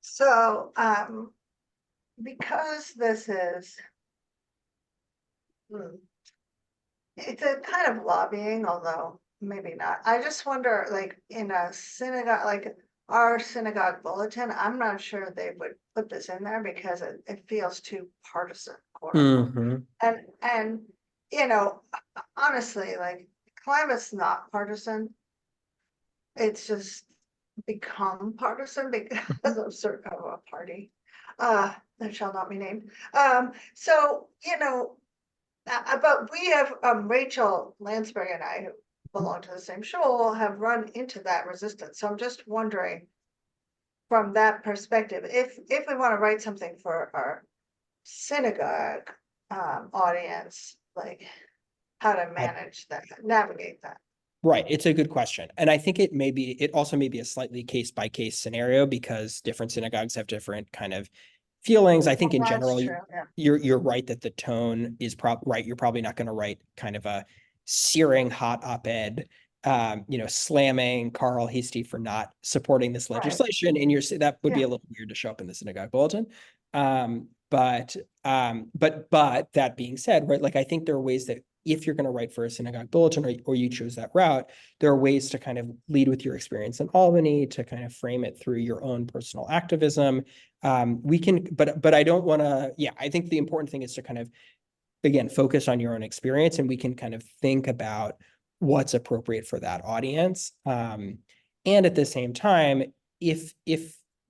So, because this is, it's a kind of lobbying, although maybe not. I just wonder, like in a synagogue, like our synagogue bulletin, I'm not sure they would put this in there because it feels too partisan, quote unquote. And honestly, like climate's not partisan. It's just become partisan because of certain of a party that shall not be named. So but we have Rachel Landsberg and I, who belong to the same shul, have run into that resistance. So I'm just wondering, from that perspective, if we want to write something for our synagogue audience, like how to manage that, navigate that. Right. It's a good question. And I think it also may be a slightly case by case scenario because different synagogues have different kind of feelings. I think in That's general, true, yeah. you're right that the tone is right. You're probably not going to write kind of a searing hot op-ed, slamming Carl Hasty for not supporting this Right. legislation. And that would be Yeah. a little weird to show up in the synagogue bulletin. But that being said, right, like I think there are ways that if you're going to write for a synagogue bulletin or you chose that route, there are ways to kind of lead with your experience in Albany, to kind of frame it through your own personal activism. But I don't want to, I think the important thing is to kind of, again, focus on your own experience, and we can kind of think about what's appropriate for that audience. And at the same time, if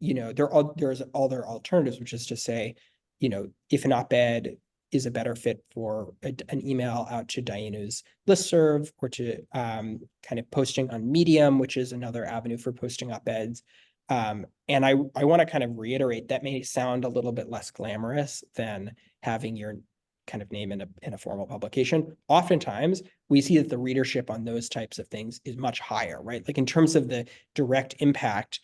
there's other alternatives, which is to say, if an op-ed is a better fit for an email out to Dayenu's listserv, or to kind of posting on Medium, which is another avenue for posting op-eds. And I want to kind of reiterate that may sound a little bit less glamorous than having your kind of name in a formal publication. Oftentimes, we see that the readership on those types of things is much higher, right? Like in terms of the direct impact,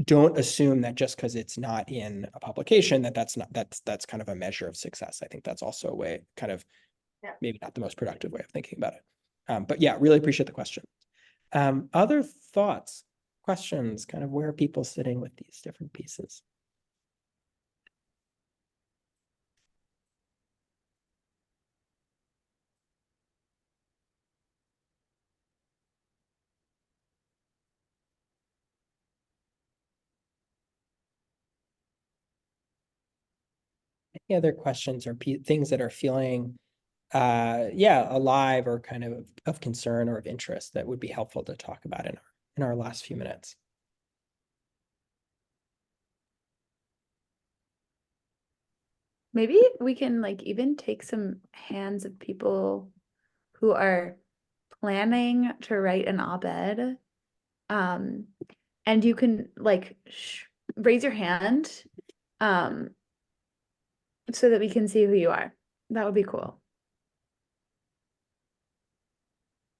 don't assume that just because it's not in a publication that's kind of a measure of success. I think that's also a way, kind of, maybe not the most productive way of thinking about it. But yeah, really appreciate the question. Other thoughts, questions, kind of where are people sitting with these different pieces? Any other questions or things that are feeling alive or kind of concern or of interest that would be helpful to talk about in our last few minutes? Maybe we can like even take some hands of people who are planning to write an op-ed. And you can like raise your hand so that we can see who you are. That would be cool.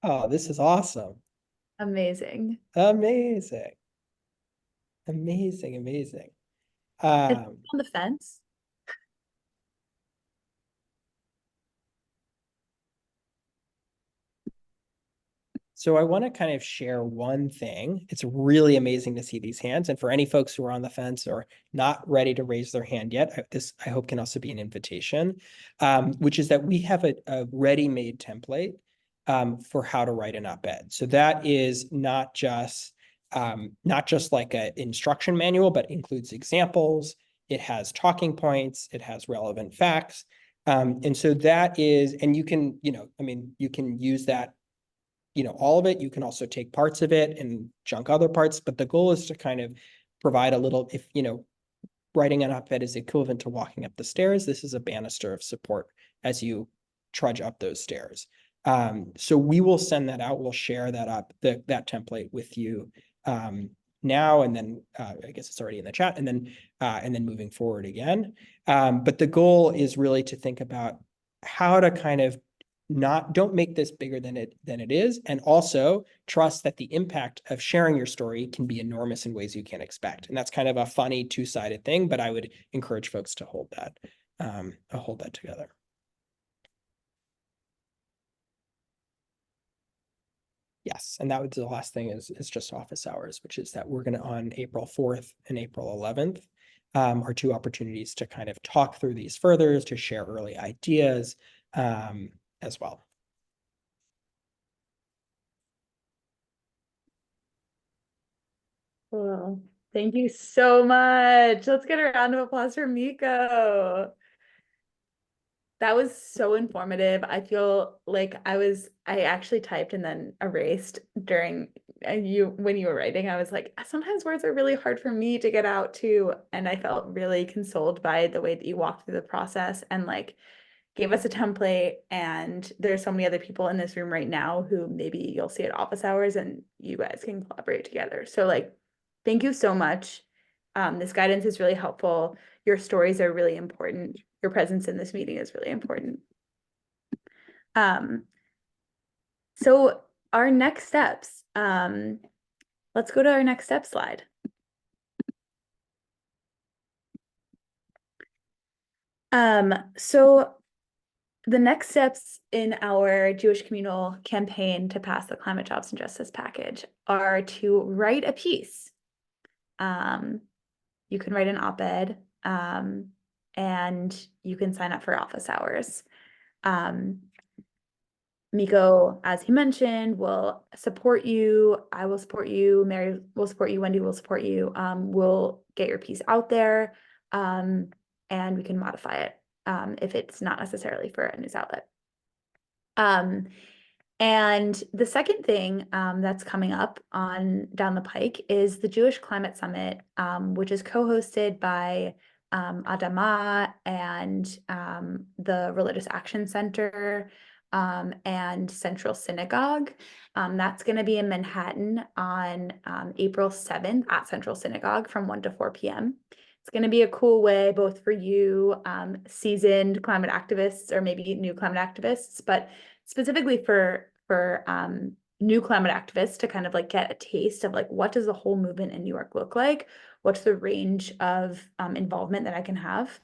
Oh, this is awesome. Amazing. Amazing. Amazing, amazing. It's on the fence. So I want to kind of share one thing. It's really amazing to see these hands. And for any folks who are on the fence or not ready to raise their hand yet, this I hope can also be an invitation, which is that we have a ready-made template for how to write an op-ed. So that is not just like an instruction manual, but includes examples. It has talking points. It has relevant facts. And so that is, and you can, you can use that, all of it. You can also take parts of it and junk other parts, but the goal is to kind of provide a little, if, writing an op-ed is equivalent to walking up the stairs, this is a banister of support as you trudge up those stairs. So we will send that out. We'll share that template with you now, and then I guess it's already in the chat, and then moving forward again. But the goal is really to think about how to kind of don't make this bigger than it is, and also trust that the impact of sharing your story can be enormous in ways you can't expect. And that's kind of a funny two-sided thing, but I would encourage folks to hold that together. Yes, and that was the last thing is just office hours, which is that we're going to, on April 4th and April 11th, are two opportunities to kind of talk through these further, to share early ideas as well. Cool. Thank you so much. Let's get a round of applause for Miko. That was so informative. I feel like I actually typed and then erased during when you were writing. I was like, sometimes words are really hard for me to get out too. And I felt really consoled by the way that you walked through the process and like gave us a template. And there's so many other people in this room right now who maybe you'll see at office hours and you guys can collaborate together. So like, thank you so much. This guidance is really helpful. Your stories are really important. Your presence in this meeting is really important. So our next steps, let's go to our next step slide. So the next steps in our Jewish communal campaign to pass the Climate Jobs and Justice package are to write a piece. You can write an op-ed, and you can sign up for office hours. Miko, as he mentioned, will support you. I will support you. Mary will support you. Wendy will support you. We'll get your piece out there, and we can modify it if it's not necessarily for a news outlet. And the second thing that's coming up on down the pike is the Jewish Climate Summit, which is co-hosted by Adama and the Religious Action Center and Central Synagogue. That's going to be in Manhattan on April 7th at Central Synagogue from 1 to 4 p.m. It's going to be a cool way both for you seasoned climate activists or maybe new climate activists, but specifically for new climate activists to kind of like get a taste of like, what does the whole movement in New York look like? What's the range of involvement that I can have?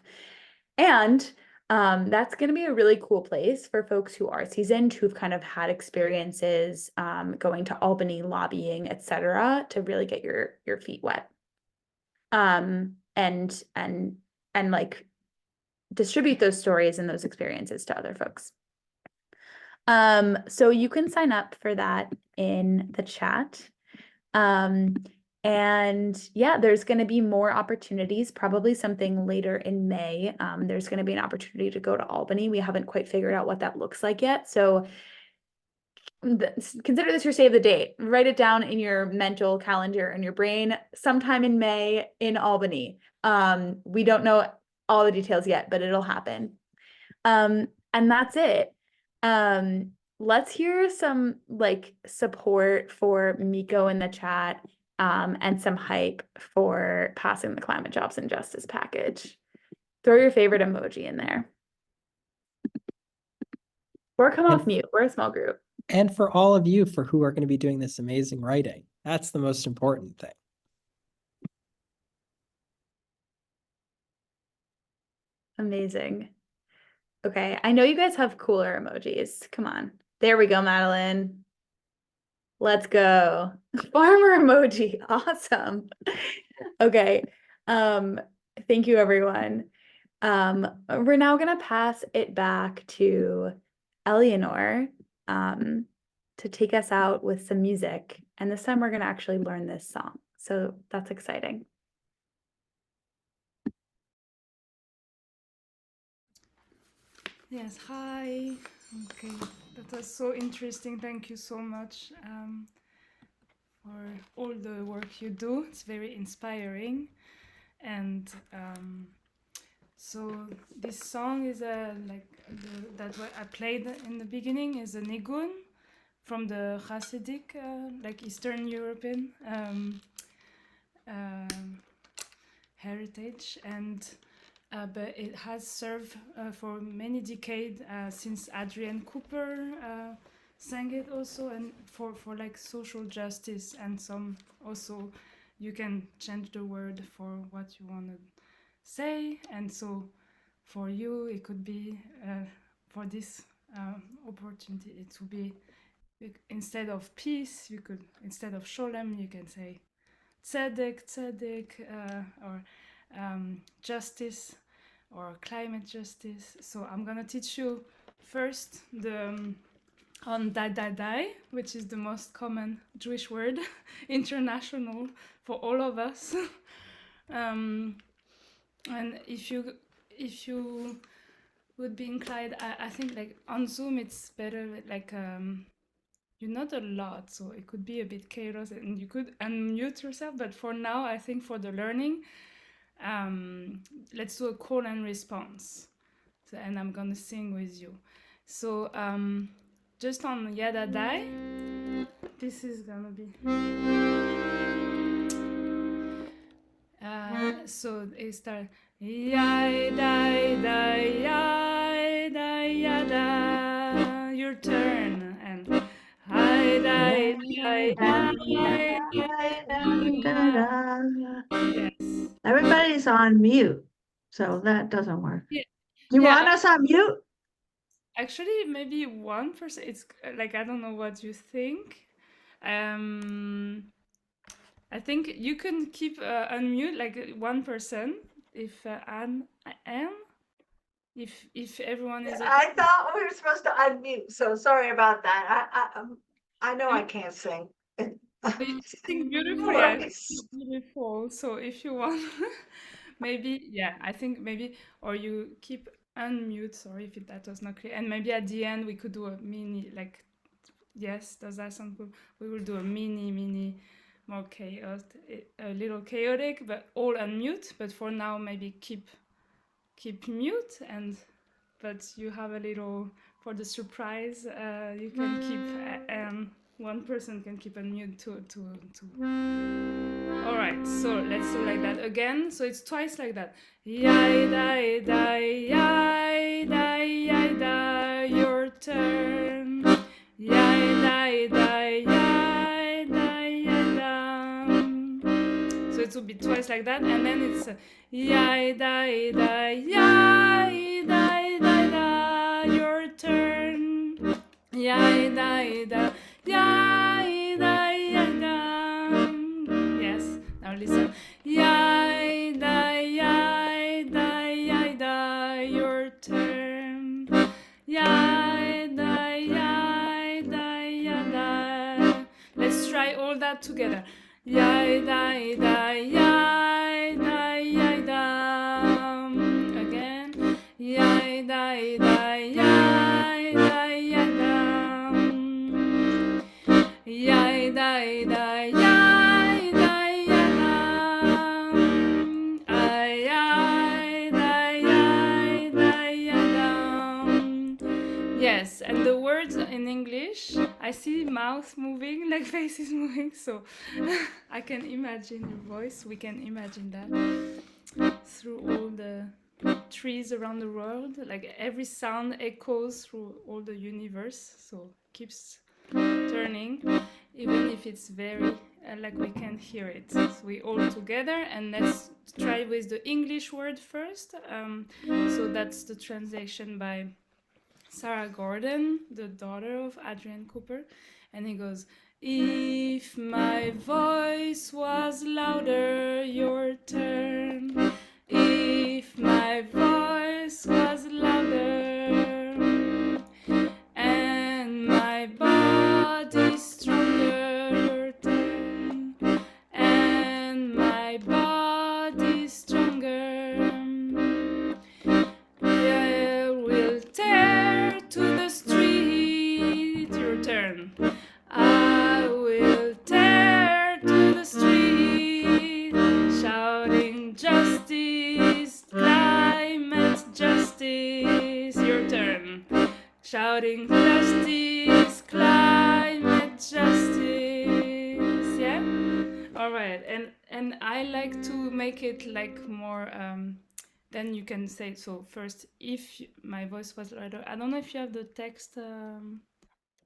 And that's going to be a really cool place for folks who are seasoned, who've kind of had experiences going to Albany, lobbying, etc., to really get your feet wet. And like distribute those stories and those experiences to other folks. So you can sign up for that in the chat. And yeah, there's going to be more opportunities, probably something later in May. There's going to be an opportunity to go to Albany. We haven't quite figured out what that looks like yet. So consider this your save the date. Write it down in your mental calendar in your brain, sometime in May in Albany. We don't know all the details yet, but it'll happen. And that's it. Let's hear some like support for Miko in the chat, and some hype for passing the Climate Jobs and Justice package. Throw your favorite emoji in there. Or come off mute. We're a small group. And for all of you for who are going to be doing this amazing writing. That's the most important thing. Amazing. Okay, I know you guys have cooler emojis. Come on. There we go, Madeline. Let's go. Farmer emoji. Awesome. Okay. Thank you, everyone. We're now going to pass it back to Eleanor to take us out with some music. And this time we're going to actually learn this song. So that's exciting. Yes, hi. Okay, that was so interesting. Thank you so much for all the work you do. It's very inspiring. And so this song is that what I played in the beginning is a nigun from the Hasidic, like Eastern European heritage, and but it has served for many decades since Adrienne Cooper sang it also, and for like social justice, and some also you can change the word for what you want to say, and so for you it could be for this opportunity it would be instead of peace, you could, instead of sholem, you can say tzedek, or justice or climate justice. So I'm gonna teach you first the on dai, which is the most common Jewish word, international for all of us. And if you would be inclined, I think like on Zoom it's better, like you're not a lot, so it could be a bit chaos and you could unmute yourself, but for now I think for the learning, let's do a call and response. So, and I'm gonna sing with you. So just on Yadadai, this is gonna be so it starts Yada, your turn, and Yes. Everybody's on mute, so that doesn't work. Yeah. You Yeah, want us on mute? Actually, maybe 1%. It's like, I don't know what you think. I think you can keep unmute like 1% if Anne, if everyone is okay. I thought we were supposed to unmute, so sorry about that. I know I can't sing. You sing beautifully. I think it's beautiful. So if you want, maybe, yeah, I think maybe, or you keep unmute. Sorry if that was not clear. And maybe at the end we could do a mini, like, yes, does that sound good? We will do a mini, more chaos, a little chaotic, but all unmute. But for now, maybe keep mute, but you have a little for the surprise. You can keep one person can keep unmute too. All right, so let's do like that again. So it's twice like that. Yai dai dai yai dai yai dai, your turn. Yai dai dai yai dai yai dam. So it will be twice like that, and then it's yai dai dai yai dai dai da, your turn. Yai dai da yai dai yai dam. Yes, now listen. Yai dai yai dai yai da, your turn. Yai dai yai dai yai da. Let's try all that together. Yai dai dai yai dai yai dam. Again. Yai dai dai yai dai yai dam. Yai dai dai yai dai yai dam. Ay ay dai yai dai yai dam. Yes, and the words in English, I see mouth moving, like faces moving, so I can imagine your voice. We can imagine that through all the trees around the world. Like every sound echoes through all the universe, so keeps turning, even if it's very like we can hear it. So we all together, and let's try with the English word first. So that's the translation by Sarah Gordon, the daughter of Adrian Cooper, and he goes, if my voice was louder, your turn. If my voice was louder, and my body stronger, your turn. And my body stronger, I will tear to the street, your turn. I will tear to the street, shouting justice, climate justice, your turn. Shouting justice, climate justice, yeah? All right, and I like to make it like more, then you can say, so first, if my voice was louder, I don't know if you have the text, I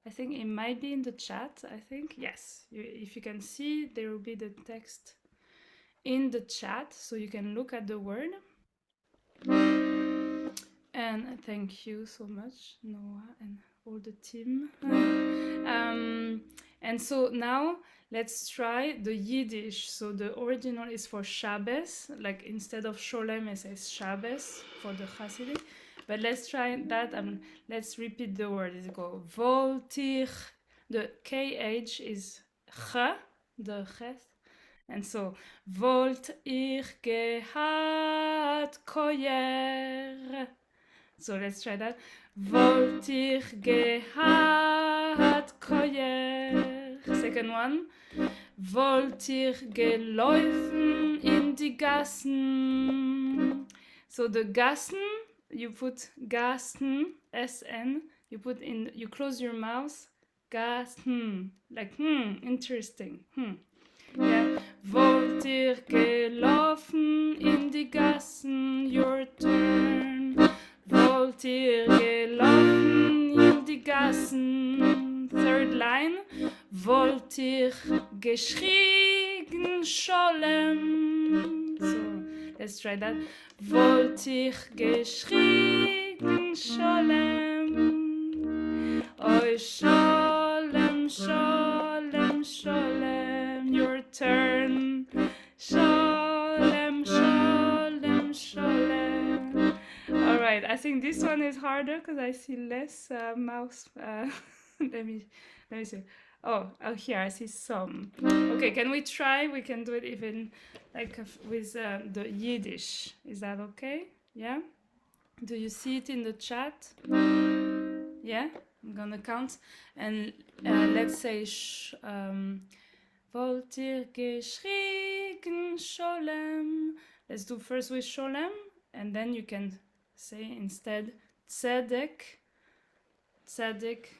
think it might be in the chat, I think, yes. If you can see, there will be the text in the chat, so you can look at the word. And thank you so much, Noah, and all the team. And so now let's try the Yiddish. So the original is for Shabbos, like instead of Sholem, it says Shabbos for the Hasidic. But let's try that, and let's repeat the word. It's called Voltich. The KH is Ch, the Ches. And so, Volt ich gehat koyer. So let's try that. Wollt ich gehat koyer. Second one. Wollt ich gelaufen in die Gassen. So the Gassen, you put Gassen, SN, you close your mouth, Gassen, like interesting. Yeah. Wollt ihr gelaufen in die Gassen, your turn. Wollt ihr gelaufen in die Gassen. Third line. wollt ich geschrien Scholem. So, let's try that. Wollt ich geschrien Scholem. Oi, Scholem, Scholem, Scholem, your turn. Sholem, sholem, sholem. All right, I think this one is harder because I see less mouse. Let me see. Oh, here I see some. Okay, can we try? We can do it even like with the Yiddish. Is that okay? Yeah. Do you see it in the chat? Yeah. I'm gonna count, and let's say wollt ihr geschrien Sholem. Let's do first with Sholem, and then you can say instead Tzedek. Tzedek.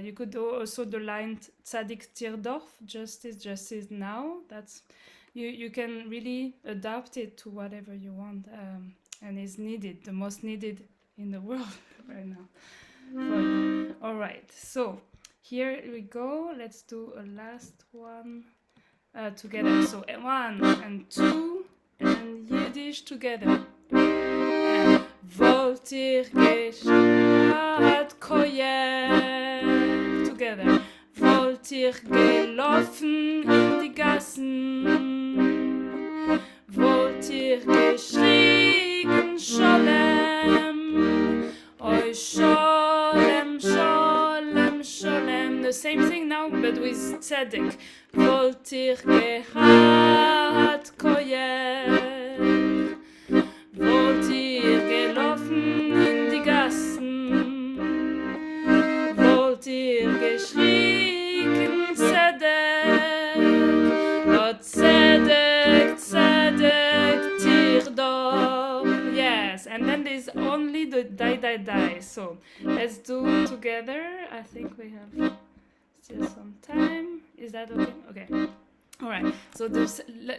You could do also the line Tzadik Tirdorf, justice, justice now. That's you can really adapt it to whatever you want, and is needed, the most needed in the world right now. All right, so here we go. Let's do a last one together. So 1 and 2 and Yiddish together. Wollt ihr geschafft Projekt together. Wollt ihr gelaufen in die Gassen? Wollt ihr geschrien Scholem? Oi Scholem, Scholem, Scholem. The same thing now, but with Tzedek. Wollt ihr gehabt Projekt? Wollt ihr gelaufen in die Gassen? Wollt ihr geschrien Tzedek? Oh Tzedek, Tzedek, Tirdorf. Yes, and then there's only the die, die, die. So let's do together. I think we have still some time. Is that okay? Okay. All right, so the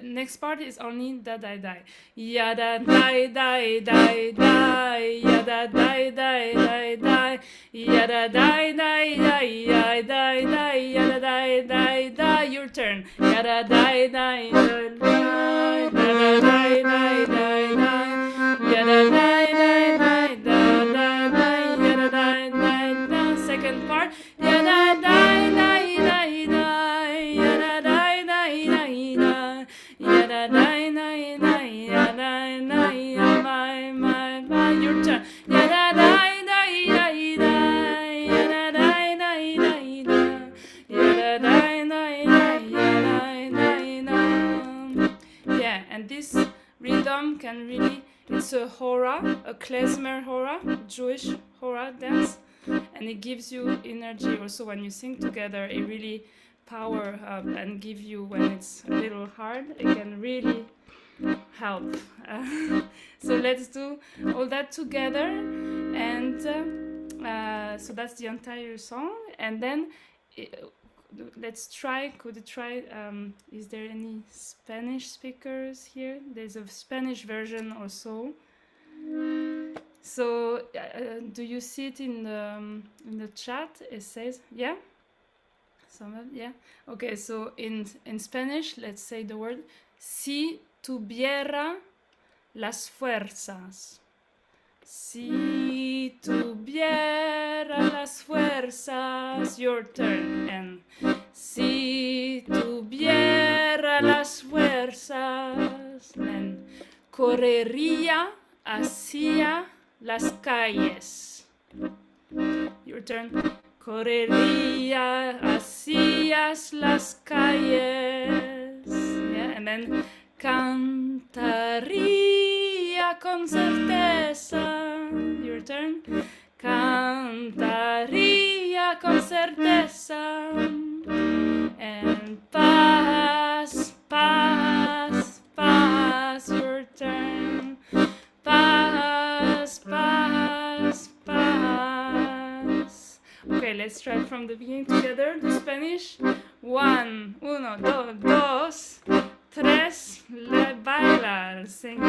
next part is only da die die. Yada die die die die. Yada die die die die. Yada die die die die die die. Yada die die die. Your turn. Yada die die die die. Yada die die die die. Yada die die die die die. Yada die die die. Second part. Yada die die die die. Yada die. Yada die die die yada die my your turn. Yada die die die die yada die die die die yada die die die yada die. Yeah, and this rhythm can really, it's a hora, a klezmer hora, Jewish hora dance, and it gives you energy also when you sing together. It really power up and give you, when it's a little hard, it can really help. So let's do all that together, and so that's the entire song. And then let's try, could you try, is there any Spanish speakers here? There's a Spanish version also. So do you see it in the chat? It says, yeah? Yeah. Okay, so in Spanish, let's say the word si tuviera las fuerzas. Si tuviera las fuerzas, your turn. And si tuviera las fuerzas, and correría hacia las calles. Your turn. Correría hacia las calles. Yeah, and then cantaría con certeza. Your turn. Cantaría con certeza. And paz, paz, paz. Your turn. Paz, paz, paz. Okay, let's try from the beginning together. The Spanish. 1, 1, 2, 3. Bailar. Sing.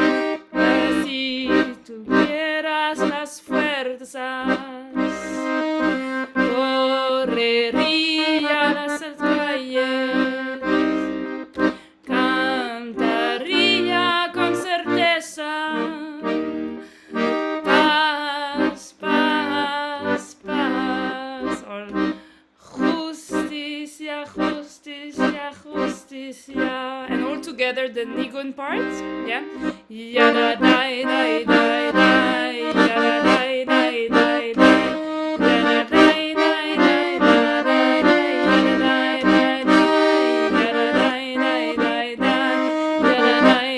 Si tuvieras las fuerzas, correría las la justicia. And all together the nigun part, yeah. Yada dai dai dai dai, yada dai dai dai dai, yada dai dai dai dai dai, yada dai dai dai, yada dai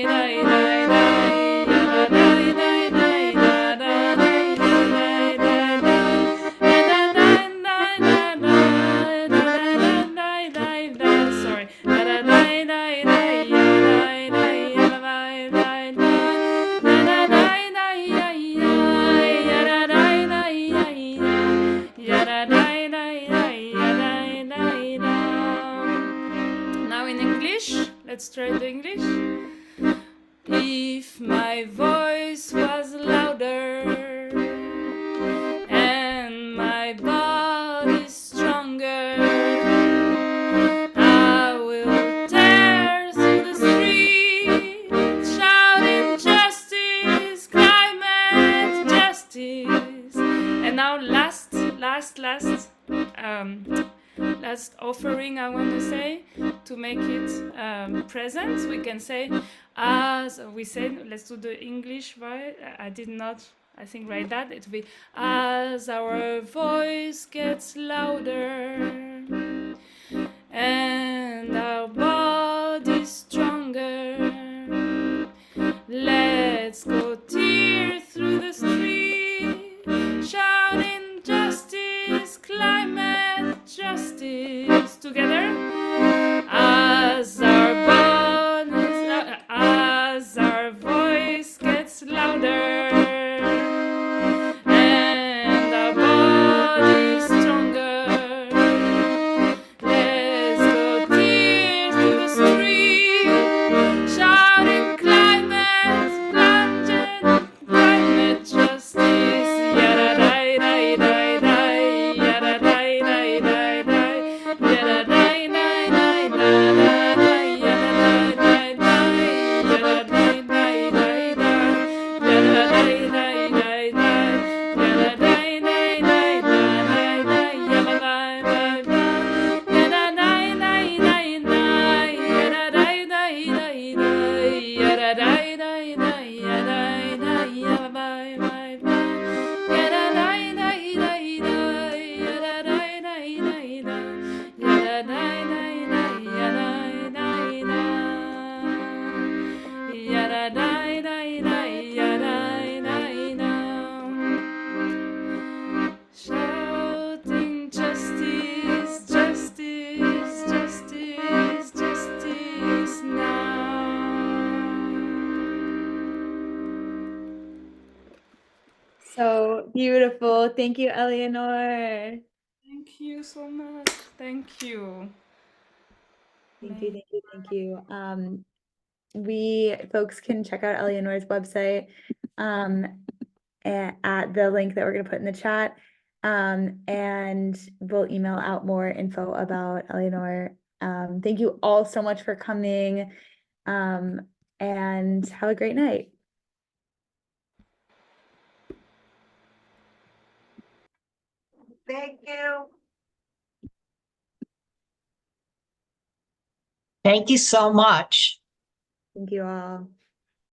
dai dai dai, yada dai dai dai dai, yada dai dai dai dai, sorry. Now in English, let's try the English. If my voice was louder and my body stronger, I will tear through the street, shouting justice, climate justice. And now last offering I want to say, to make it present, we can say, as we said, let's do the English, right? I did not, I think, write that. It will be, as our voice gets louder and our body stronger, let's go tear through the street, shouting justice, climate justice, together. As our voice gets louder and our body stronger, let's go tear through the street, shouting climate justice. Yada dai dai dai dai, yada dai dai dai dai, yada dai dai dai dai, yada dai dai dai, yada dai dai dai dai, yada dai dai dai dai, yada dai dai dai dai, yada dai dai dai, yada dai dai dai dai, yada dai dai dai dai, yada dai dai dai, yada dai, yada bye bye bye, yada dai dai dai dai, yada dai dai dai dai, yada dai dai dai, yada dai dai, yada dai dai dai, yada dai dai, shouting justice, justice, justice, justice now. So beautiful. Thank you, Eleanor. Thank you so much. Thank you. Thank you, thank you, thank you. Folks can check out Eleanor's website at the link that we're going to put in the chat. And we'll email out more info about Eleanor. Thank you all so much for coming. And have a great night. Thank you. Thank you so much. Thank you all.